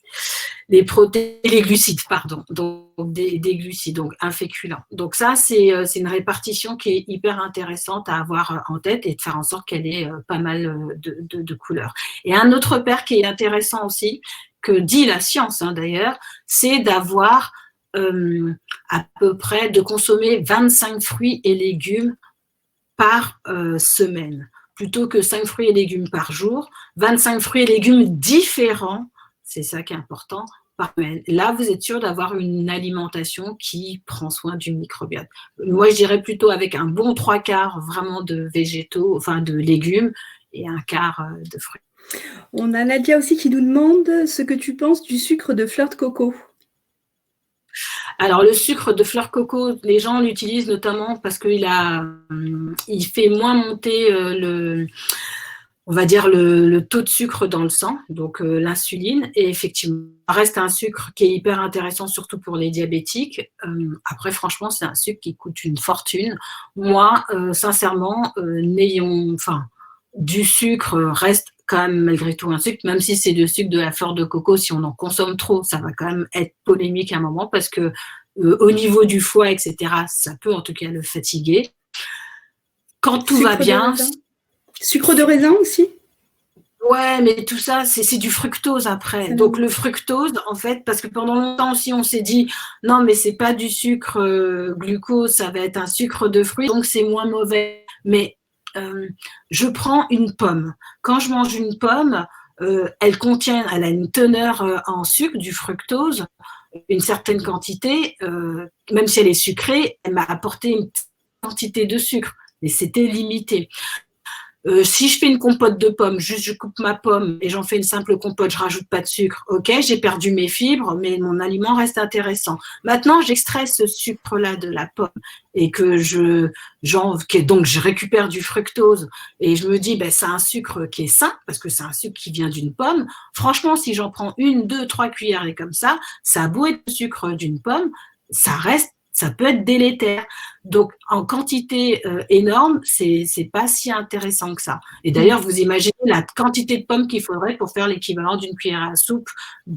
les protéines, les glucides, pardon, donc des glucides, donc un féculent. Donc ça, c'est une répartition qui est hyper intéressante à avoir en tête et de faire en sorte qu'elle ait pas mal de couleurs. Et un autre repère qui est intéressant aussi, que dit la science d'ailleurs, c'est d'avoir à peu près de consommer 25 fruits et légumes par semaine, plutôt que 5 fruits et légumes par jour. 25 fruits et légumes différents, c'est ça qui est important, par semaine. Là, vous êtes sûr d'avoir une alimentation qui prend soin du microbiote. Moi, je dirais plutôt avec un bon 3/4 vraiment de végétaux, enfin de légumes, et un quart de fruits. On a Nadia aussi qui nous demande ce que tu penses du sucre de fleur de coco. Alors, le sucre de fleur coco, les gens l'utilisent notamment parce qu'il fait moins monter on va dire le taux de sucre dans le sang, donc l'insuline, et effectivement, ça reste un sucre qui est hyper intéressant, surtout pour les diabétiques. Après, franchement, c'est un sucre qui coûte une fortune. Moi, sincèrement, du sucre reste quand même malgré tout un sucre, même si c'est le sucre de la fleur de coco, si on en consomme trop, ça va quand même être polémique à un moment parce que au niveau du foie, etc., ça peut en tout cas le fatiguer. Quand tout va bien... Sucre de raisin aussi? Ouais, mais tout ça, c'est du fructose après. Donc le fructose, en fait, parce que pendant longtemps aussi, on s'est dit, non, mais c'est pas du sucre glucose, ça va être un sucre de fruits, donc c'est moins mauvais. Mais je prends une pomme. Quand je mange une pomme, elle a une teneur en sucre, du fructose, une certaine quantité, même si elle est sucrée, elle m'a apporté une quantité de sucre, mais c'était limité. Si je fais une compote de pommes, juste je coupe ma pomme et j'en fais une simple compote, je rajoute pas de sucre, ok, j'ai perdu mes fibres, mais mon aliment reste intéressant. Maintenant, j'extrais ce sucre-là de la pomme et que donc je récupère du fructose et je me dis, ben, c'est un sucre qui est sain parce que c'est un sucre qui vient d'une pomme. Franchement, si j'en prends 1, 2, 3 cuillères et comme ça a beau être le sucre d'une pomme, ça peut être délétère. Donc, en quantité énorme, c'est pas si intéressant que ça. Et d'ailleurs, vous imaginez la quantité de pommes qu'il faudrait pour faire l'équivalent d'une cuillère à soupe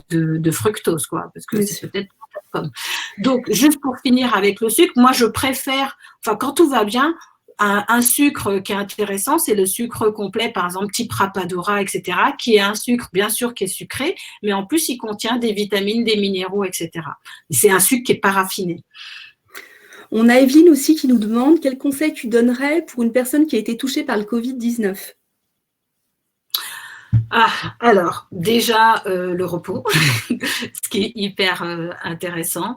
de fructose, quoi, parce que c'est peut-être pas de pommes. Donc, juste pour finir avec le sucre, moi, je préfère, quand tout va bien, un sucre qui est intéressant, c'est le sucre complet, par exemple, type Rapadura, etc., qui est un sucre, bien sûr, qui est sucré, mais en plus, il contient des vitamines, des minéraux, etc. C'est un sucre qui n'est pas raffiné. On a Evelyne aussi qui nous demande quel conseil tu donnerais pour une personne qui a été touchée par le Covid-19 ? Alors, déjà, le repos, ce qui est hyper intéressant.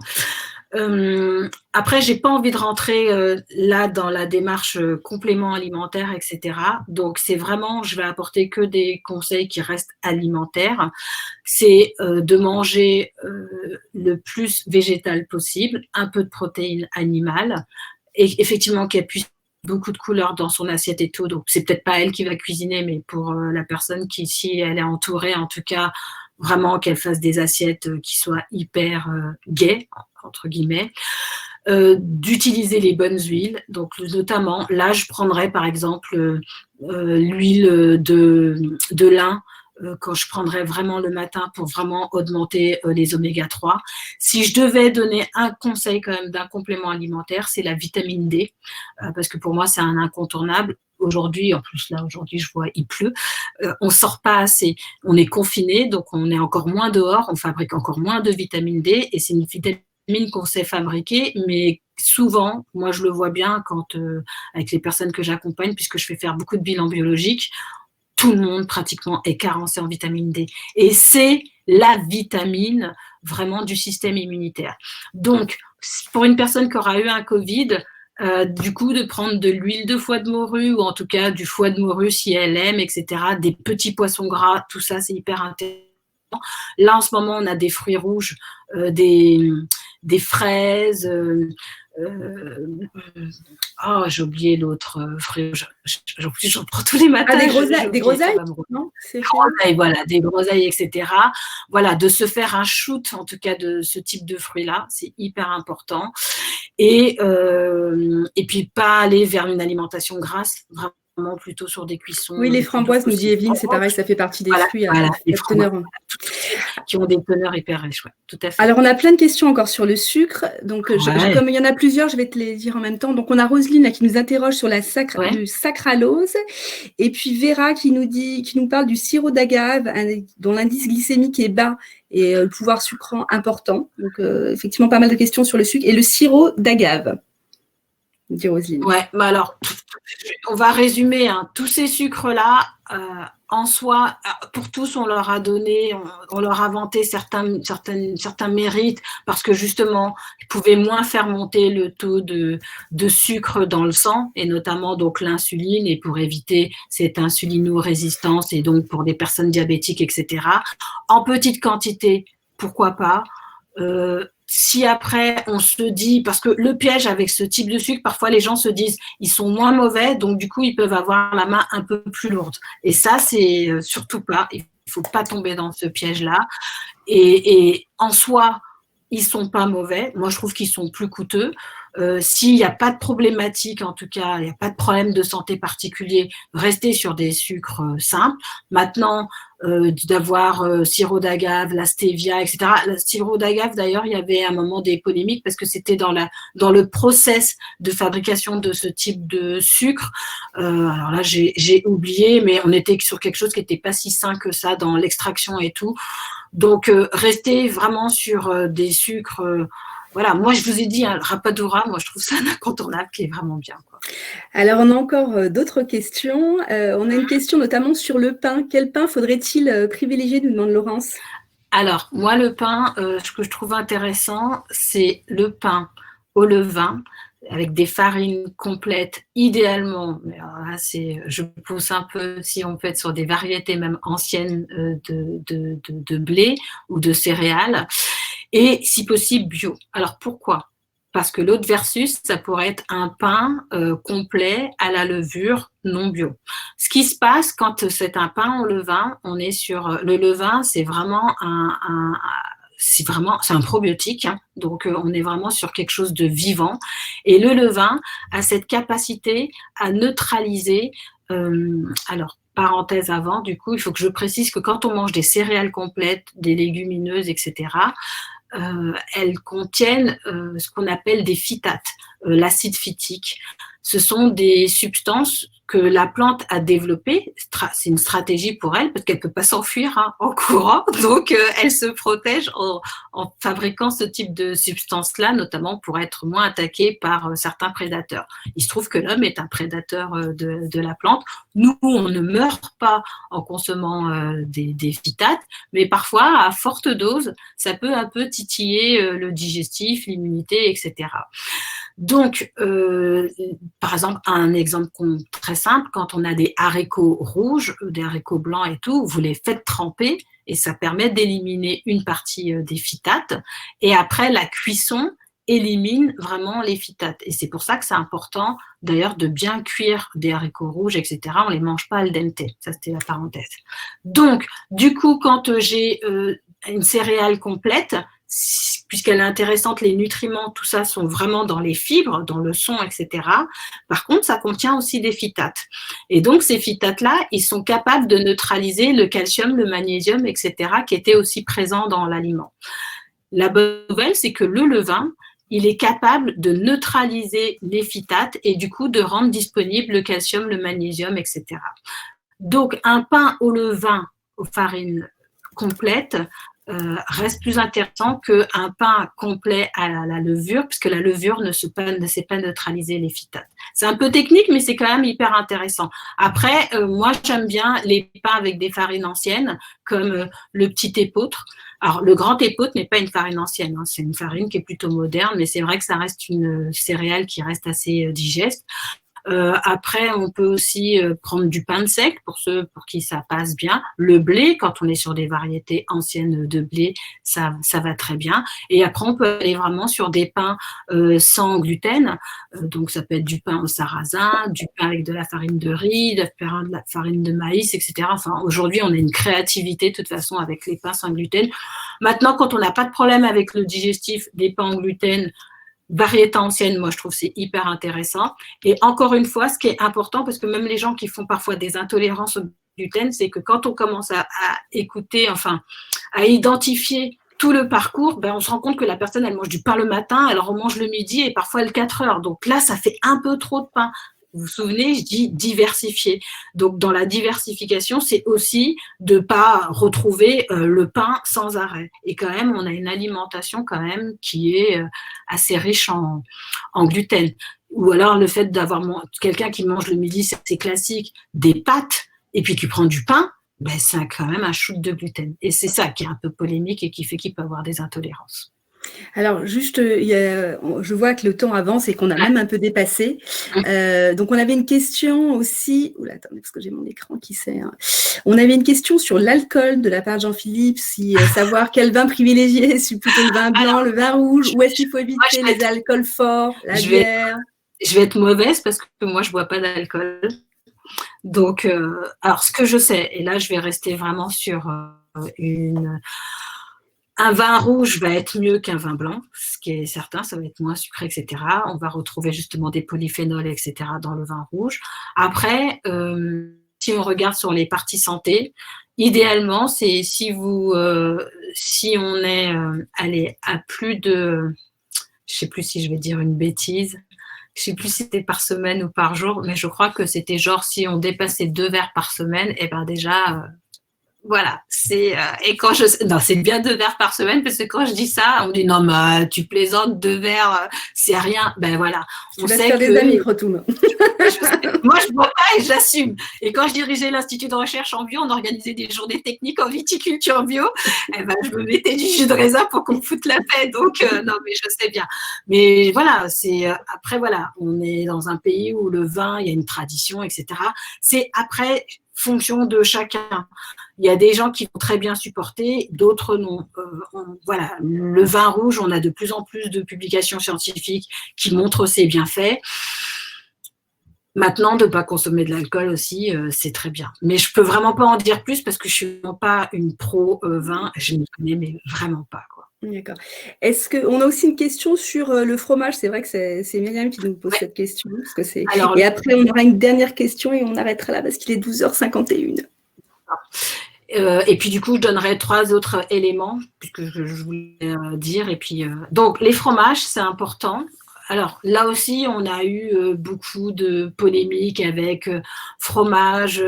Après, j'ai pas envie de rentrer là dans la démarche complément alimentaire, etc. Donc, c'est vraiment, je vais apporter que des conseils qui restent alimentaires. C'est de manger le plus végétal possible, un peu de protéines animales, et effectivement qu'elle puisse beaucoup de couleurs dans son assiette et tout, donc c'est peut-être pas elle qui va cuisiner, mais pour la personne qui, si elle est entourée, en tout cas, vraiment qu'elle fasse des assiettes qui soient hyper gaies, entre guillemets, d'utiliser les bonnes huiles, donc notamment, là, je prendrais par exemple l'huile de lin, quand je prendrais vraiment le matin pour vraiment augmenter les oméga 3. Si je devais donner un conseil quand même d'un complément alimentaire, c'est la vitamine D, parce que pour moi, c'est un incontournable. Aujourd'hui, en plus là, aujourd'hui, je vois, il pleut. On sort pas assez. On est confiné, donc on est encore moins dehors, on fabrique encore moins de vitamine D, et c'est une vitamine qu'on sait fabriquer, mais souvent, moi je le vois bien quand avec les personnes que j'accompagne, puisque je fais faire beaucoup de bilans biologiques, tout le monde pratiquement est carencé en vitamine D. Et c'est la vitamine vraiment du système immunitaire. Donc, pour une personne qui aura eu un Covid, du coup, de prendre de l'huile de foie de morue, ou en tout cas du foie de morue si elle aime, etc., des petits poissons gras, tout ça, c'est hyper intéressant. Là, en ce moment, on a des fruits rouges, des fraises, j'ai oublié l'autre fruit. J'en prends tous les matins. Des groseilles, non, voilà, des groseilles, etc. Voilà, de se faire un shoot, en tout cas, de ce type de fruits-là, c'est hyper important. Et puis, pas aller vers une alimentation grasse, vraiment vraiment plutôt sur des cuissons. Oui, les framboises, nous dit Evelyne, c'est pareil, ça fait partie des fruits à teneur. Qui ont des teneurs hyper riches, ouais, tout à fait. Alors, on a plein de questions encore sur le sucre. Donc, comme il y en a plusieurs, je vais te les dire en même temps. Donc, on a Roselyne là, qui nous interroge sur la du sacralose. Et puis, Vera qui nous parle du sirop d'agave, dont l'indice glycémique est bas et le pouvoir sucrant important. Donc, effectivement, pas mal de questions sur le sucre. Et le sirop d'agave, dit Roselyne. Ouais, bah alors, on va résumer, hein. Tous ces sucres-là, en soi, pour tous, on leur a donné, on leur a vanté certains mérites parce que justement, ils pouvaient moins faire monter le taux de sucre dans le sang et notamment donc l'insuline et pour éviter cette insulino-résistance et donc pour des personnes diabétiques, etc. En petite quantité, pourquoi pas. Si après on se dit, parce que le piège avec ce type de sucre, parfois les gens se disent ils sont moins mauvais, donc du coup ils peuvent avoir la main un peu plus lourde. Et ça, c'est surtout pas, il faut pas tomber dans ce piège-là. Et en soi, ils sont pas mauvais. Moi, je trouve qu'ils sont plus coûteux. S'il n'y a pas de problématique, en tout cas, il n'y a pas de problème de santé particulier, restez sur des sucres simples. Maintenant, d'avoir sirop d'agave, la stevia, etc. Le sirop d'agave, d'ailleurs, il y avait à un moment des polémiques parce que c'était dans le process de fabrication de ce type de sucre. Alors là, j'ai oublié, mais on était sur quelque chose qui n'était pas si sain que ça dans l'extraction et tout. Donc, restez vraiment sur des sucres. Voilà, moi je vous ai dit, le rapadura, moi je trouve ça un incontournable qui est vraiment bien, quoi. Alors on a encore d'autres questions. On a une question notamment sur le pain. Quel pain faudrait-il privilégier, nous demande Laurence. Alors, moi le pain, ce que je trouve intéressant, c'est le pain au levain, avec des farines complètes, idéalement, mais alors là, je pousse un peu si on peut être sur des variétés même anciennes de blé ou de céréales, et si possible bio. Alors pourquoi ? Parce que l'autre versus, ça pourrait être un pain complet à la levure non bio. Ce qui se passe quand c'est un pain au levain, on est sur le levain, c'est vraiment c'est un probiotique, hein, donc on est vraiment sur quelque chose de vivant. Et le levain a cette capacité à neutraliser. Alors, parenthèse avant, du coup, il faut que je précise que quand on mange des céréales complètes, des légumineuses, etc., elles contiennent ce qu'on appelle des phytates, l'acide phytique. Ce sont des substances que la plante a développées. C'est une stratégie pour elle parce qu'elle ne peut pas s'enfuir en courant. Donc, elle se protège en fabriquant ce type de substances-là, notamment pour être moins attaquée par certains prédateurs. Il se trouve que l'homme est un prédateur de la plante. Nous, on ne meurt pas en consommant des phytates, mais parfois, à forte dose, ça peut un peu titiller le digestif, l'immunité, etc. Donc, par exemple, un exemple très simple, quand on a des haricots rouges, des haricots blancs et tout, vous les faites tremper et ça permet d'éliminer une partie des phytates. Et après, la cuisson élimine vraiment les phytates. Et c'est pour ça que c'est important, d'ailleurs, de bien cuire des haricots rouges, etc. On ne les mange pas al dente. Ça, c'était la parenthèse. Donc, du coup, quand j'ai une céréale complète, puisqu'elle est intéressante, les nutriments, tout ça sont vraiment dans les fibres, dans le son, etc. Par contre, ça contient aussi des phytates. Et donc, ces phytates-là, ils sont capables de neutraliser le calcium, le magnésium, etc., qui étaient aussi présents dans l'aliment. La bonne nouvelle, c'est que le levain, il est capable de neutraliser les phytates et du coup de rendre disponible le calcium, le magnésium, etc. Donc, un pain au levain, aux farines complètes, reste plus intéressant qu'un pain complet à la levure, puisque la levure ne sait pas neutraliser les phytates. C'est un peu technique, mais c'est quand même hyper intéressant. Après, moi, j'aime bien les pains avec des farines anciennes, comme le petit épeautre. Alors, le grand épeautre n'est pas une farine ancienne, hein, c'est une farine qui est plutôt moderne, mais c'est vrai que ça reste une céréale qui reste assez digeste. Après, on peut aussi prendre du pain de sec pour ceux pour qui ça passe bien. Le blé, quand on est sur des variétés anciennes de blé, ça va très bien. Et après, on peut aller vraiment sur des pains sans gluten. Donc, ça peut être du pain au sarrasin, du pain avec de la farine de riz, de la farine de maïs, etc. Enfin, aujourd'hui, on a une créativité de toute façon avec les pains sans gluten. Maintenant, quand on n'a pas de problème avec le digestif, des pains en gluten, variétés anciennes, moi je trouve c'est hyper intéressant. Et encore une fois, ce qui est important, parce que même les gens qui font parfois des intolérances au gluten, c'est que quand on commence à écouter, enfin, à identifier tout le parcours, ben on se rend compte que la personne, elle mange du pain le matin, elle en mange le midi et parfois elle 4 heures. Donc là, ça fait un peu trop de pain. Vous vous souvenez, je dis diversifier. Donc, dans la diversification, c'est aussi de ne pas retrouver le pain sans arrêt. Et quand même, on a une alimentation quand même qui est assez riche en gluten. Ou alors, le fait d'avoir quelqu'un qui mange le midi, c'est classique, des pâtes, et puis qui prend du pain, ben, c'est quand même un shoot de gluten. Et c'est ça qui est un peu polémique et qui fait qu'il peut avoir des intolérances. Alors, juste, je vois que le temps avance et qu'on a même un peu dépassé. Donc, on avait une question aussi. Oula, attendez, parce que j'ai mon écran qui sert. On avait une question sur l'alcool de la part de Jean-Philippe, savoir quel vin privilégier, si plutôt le vin blanc, le vin rouge, ou est-ce qu'il faut éviter les alcools forts, la bière. Je vais être mauvaise parce que moi, je ne bois pas d'alcool. Donc, alors, ce que je sais, et là, je vais rester vraiment sur un vin rouge va être mieux qu'un vin blanc, ce qui est certain, ça va être moins sucré, etc. On va retrouver justement des polyphénols, etc. dans le vin rouge. Après, si on regarde sur les parties santé, idéalement, c'est si on est allé à plus de, je sais plus si je vais dire une bêtise, je sais plus si c'était par semaine ou par jour, mais je crois que c'était genre si on dépassait 2 verres par semaine, et ben déjà voilà, c'est et quand non, c'est bien 2 verres par semaine parce que quand je dis ça, on me dit non mais tu plaisantes, 2 verres, c'est rien. Ben voilà, on sait faire des amis, Krotoum. Moi je bois pas et j'assume. Et quand je dirigeais l'institut de recherche en bio, on organisait des journées techniques en viticulture bio. Et ben je me mettais du jus de raisin pour qu'on me foute la paix. Donc non mais je sais bien. Mais voilà, c'est après voilà, on est dans un pays où le vin, il y a une tradition, etc. C'est après fonction de chacun. Il y a des gens qui vont très bien supporter, d'autres non. Voilà, le vin rouge, on a de plus en plus de publications scientifiques qui montrent ses bienfaits. Maintenant, de ne pas consommer de l'alcool aussi, c'est très bien. Mais je ne peux vraiment pas en dire plus parce que je ne suis vraiment pas une pro vin. Je ne connais mais vraiment pas, quoi. D'accord. Est-ce qu'on a aussi une question sur le fromage? C'est vrai que c'est Myriam qui nous pose cette question. Parce que alors, et après, on aura une dernière question et on arrêtera là parce qu'il est 12h51. Et puis du coup, je donnerai 3 autres éléments puisque je voulais dire. Et puis donc les fromages, c'est important. Alors là aussi, on a eu beaucoup de polémiques avec fromage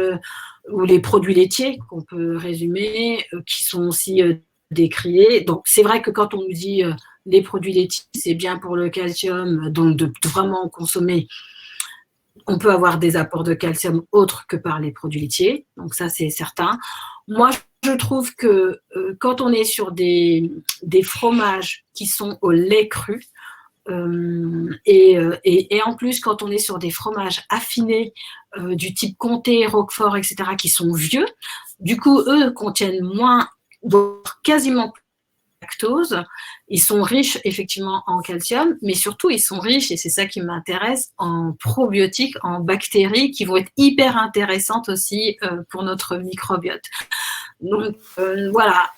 ou les produits laitiers qu'on peut résumer, qui sont aussi décriés. Donc c'est vrai que quand on nous dit les produits laitiers, c'est bien pour le calcium, donc de vraiment consommer. On peut avoir des apports de calcium autres que par les produits laitiers, donc ça c'est certain. Moi, je trouve que quand on est sur des fromages qui sont au lait cru, et en plus quand on est sur des fromages affinés du type comté, roquefort, etc., qui sont vieux, du coup, eux contiennent moins, voire quasiment lactose. Ils sont riches effectivement en calcium, mais surtout ils sont riches, et c'est ça qui m'intéresse, en probiotiques, en bactéries qui vont être hyper intéressantes aussi pour notre microbiote. Donc voilà,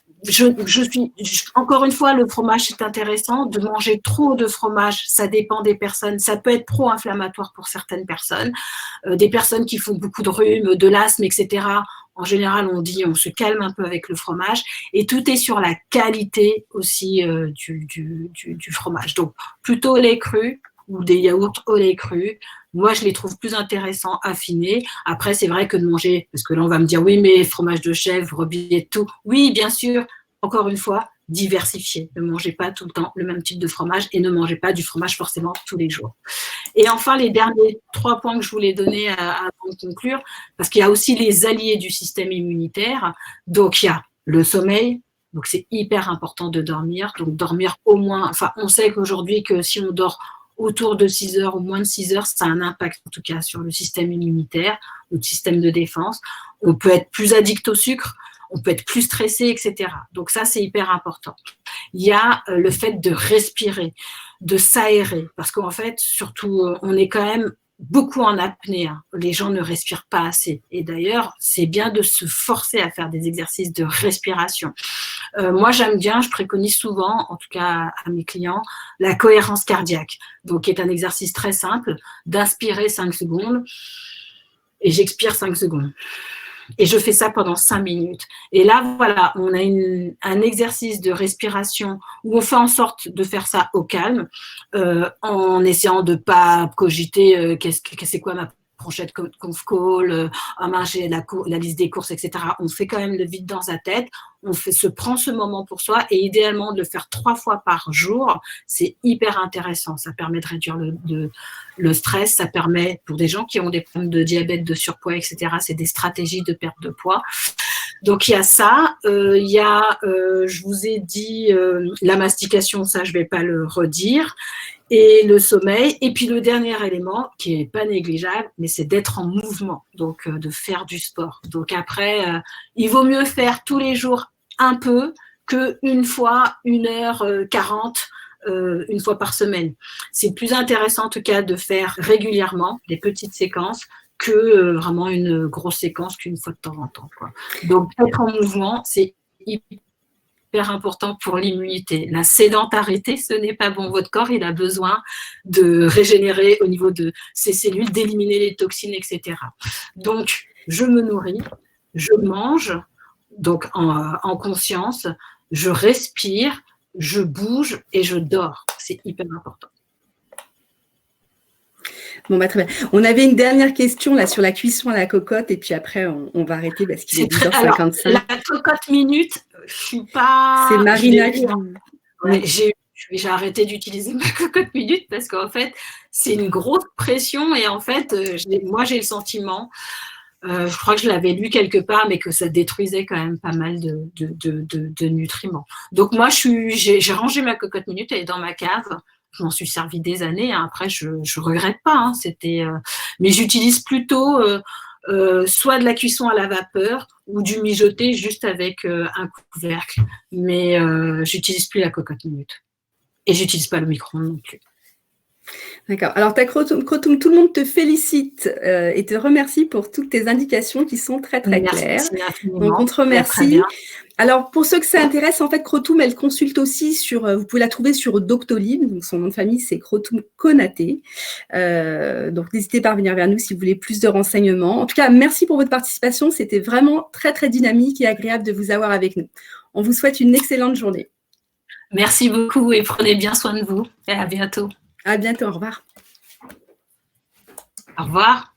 encore une fois, le fromage c'est intéressant. De manger trop de fromage, ça dépend des personnes. Ça peut être pro-inflammatoire pour certaines personnes, des personnes qui font beaucoup de rhume, de l'asthme, etc. En général, on dit on se calme un peu avec le fromage, et tout est sur la qualité aussi du fromage. Donc plutôt lait cru ou des yaourts au lait cru. Moi, je les trouve plus intéressants, affinés. Après, c'est vrai que de manger, parce que là, on va me dire, oui, mais fromage de chèvre, brebis et tout. Oui, bien sûr, encore une fois, diversifier. Ne mangez pas tout le temps le même type de fromage et ne mangez pas du fromage forcément tous les jours. Et enfin, les derniers 3 points que je voulais donner avant de conclure, parce qu'il y a aussi les alliés du système immunitaire. Donc, il y a le sommeil. Donc, c'est hyper important de dormir. Donc, dormir au moins, enfin, on sait qu'aujourd'hui, que si on dort autour de 6 heures ou moins de 6 heures, ça a un impact en tout cas sur le système immunitaire, notre système de défense. On peut être plus addict au sucre, on peut être plus stressé, etc. Donc ça, c'est hyper important. Il y a le fait de respirer, de s'aérer, parce qu'en fait, surtout, on est quand même beaucoup en apnée. Les gens ne respirent pas assez. Et d'ailleurs, c'est bien de se forcer à faire des exercices de respiration. Moi, j'aime bien, je préconise souvent, en tout cas à mes clients, la cohérence cardiaque. Donc, qui est un exercice très simple, d'inspirer 5 secondes et j'expire 5 secondes. Et je fais ça pendant 5 minutes. Et là, voilà, on a un exercice de respiration où on fait en sorte de faire ça au calme, en essayant de ne pas cogiter c'est quoi ma prochaine conf call, j'ai la liste des courses, etc. On fait quand même le vide dans sa tête, se prend ce moment pour soi et idéalement de le faire 3 fois par jour, c'est hyper intéressant. Ça permet de réduire le stress, ça permet, pour des gens qui ont des problèmes de diabète, de surpoids, etc., c'est des stratégies de perte de poids. Donc, il y a ça. Il y a, je vous ai dit, la mastication, ça, je ne vais pas le redire, et le sommeil. Et puis, le dernier élément, qui n'est pas négligeable, mais c'est d'être en mouvement, donc de faire du sport. Donc, après, il vaut mieux faire tous les jours un peu qu'une fois 1h40 une fois par semaine. C'est plus intéressant en tout cas de faire régulièrement des petites séquences que vraiment une grosse séquence qu'une fois de temps en temps, quoi. Donc être en mouvement, c'est hyper important pour l'immunité. La sédentarité, ce n'est pas bon. Votre corps, il a besoin de régénérer au niveau de ses cellules, d'éliminer les toxines, etc. Donc je me nourris, je mange, donc en conscience, je respire, je bouge et je dors. C'est hyper important. Bon, bah, très bien. On avait une dernière question là sur la cuisson à la cocotte et puis après on va arrêter parce qu'il est 10h55. Alors, la cocotte minute, je suis pas. C'est Marina qui. Ouais, j'ai arrêté d'utiliser ma cocotte minute parce qu'en fait, c'est une grosse pression et en fait, moi j'ai le sentiment, je crois que je l'avais lu quelque part, mais que ça détruisait quand même pas mal de nutriments. Donc moi, j'ai rangé ma cocotte minute, elle est dans ma cave. Je m'en suis servi des années. Hein. Après, je regrette pas. Hein. Mais j'utilise plutôt soit de la cuisson à la vapeur ou du mijoté juste avec un couvercle. Mais j'utilise plus la cocotte minute. Et j'utilise pas le micro-ondes non plus. D'accord. Alors, Krotoum, tout le monde te félicite et te remercie pour toutes tes indications qui sont très, très claires. Donc, on te remercie. Alors, pour ceux que ça intéresse, en fait, Krotoum, elle consulte aussi vous pouvez la trouver sur Doctolib. Donc, son nom de famille, c'est Krotoum Konaté. Donc, n'hésitez pas à venir vers nous si vous voulez plus de renseignements. En tout cas, merci pour votre participation. C'était vraiment très, très dynamique et agréable de vous avoir avec nous. On vous souhaite une excellente journée. Merci beaucoup et prenez bien soin de vous. Et à bientôt. À bientôt, au revoir. Au revoir.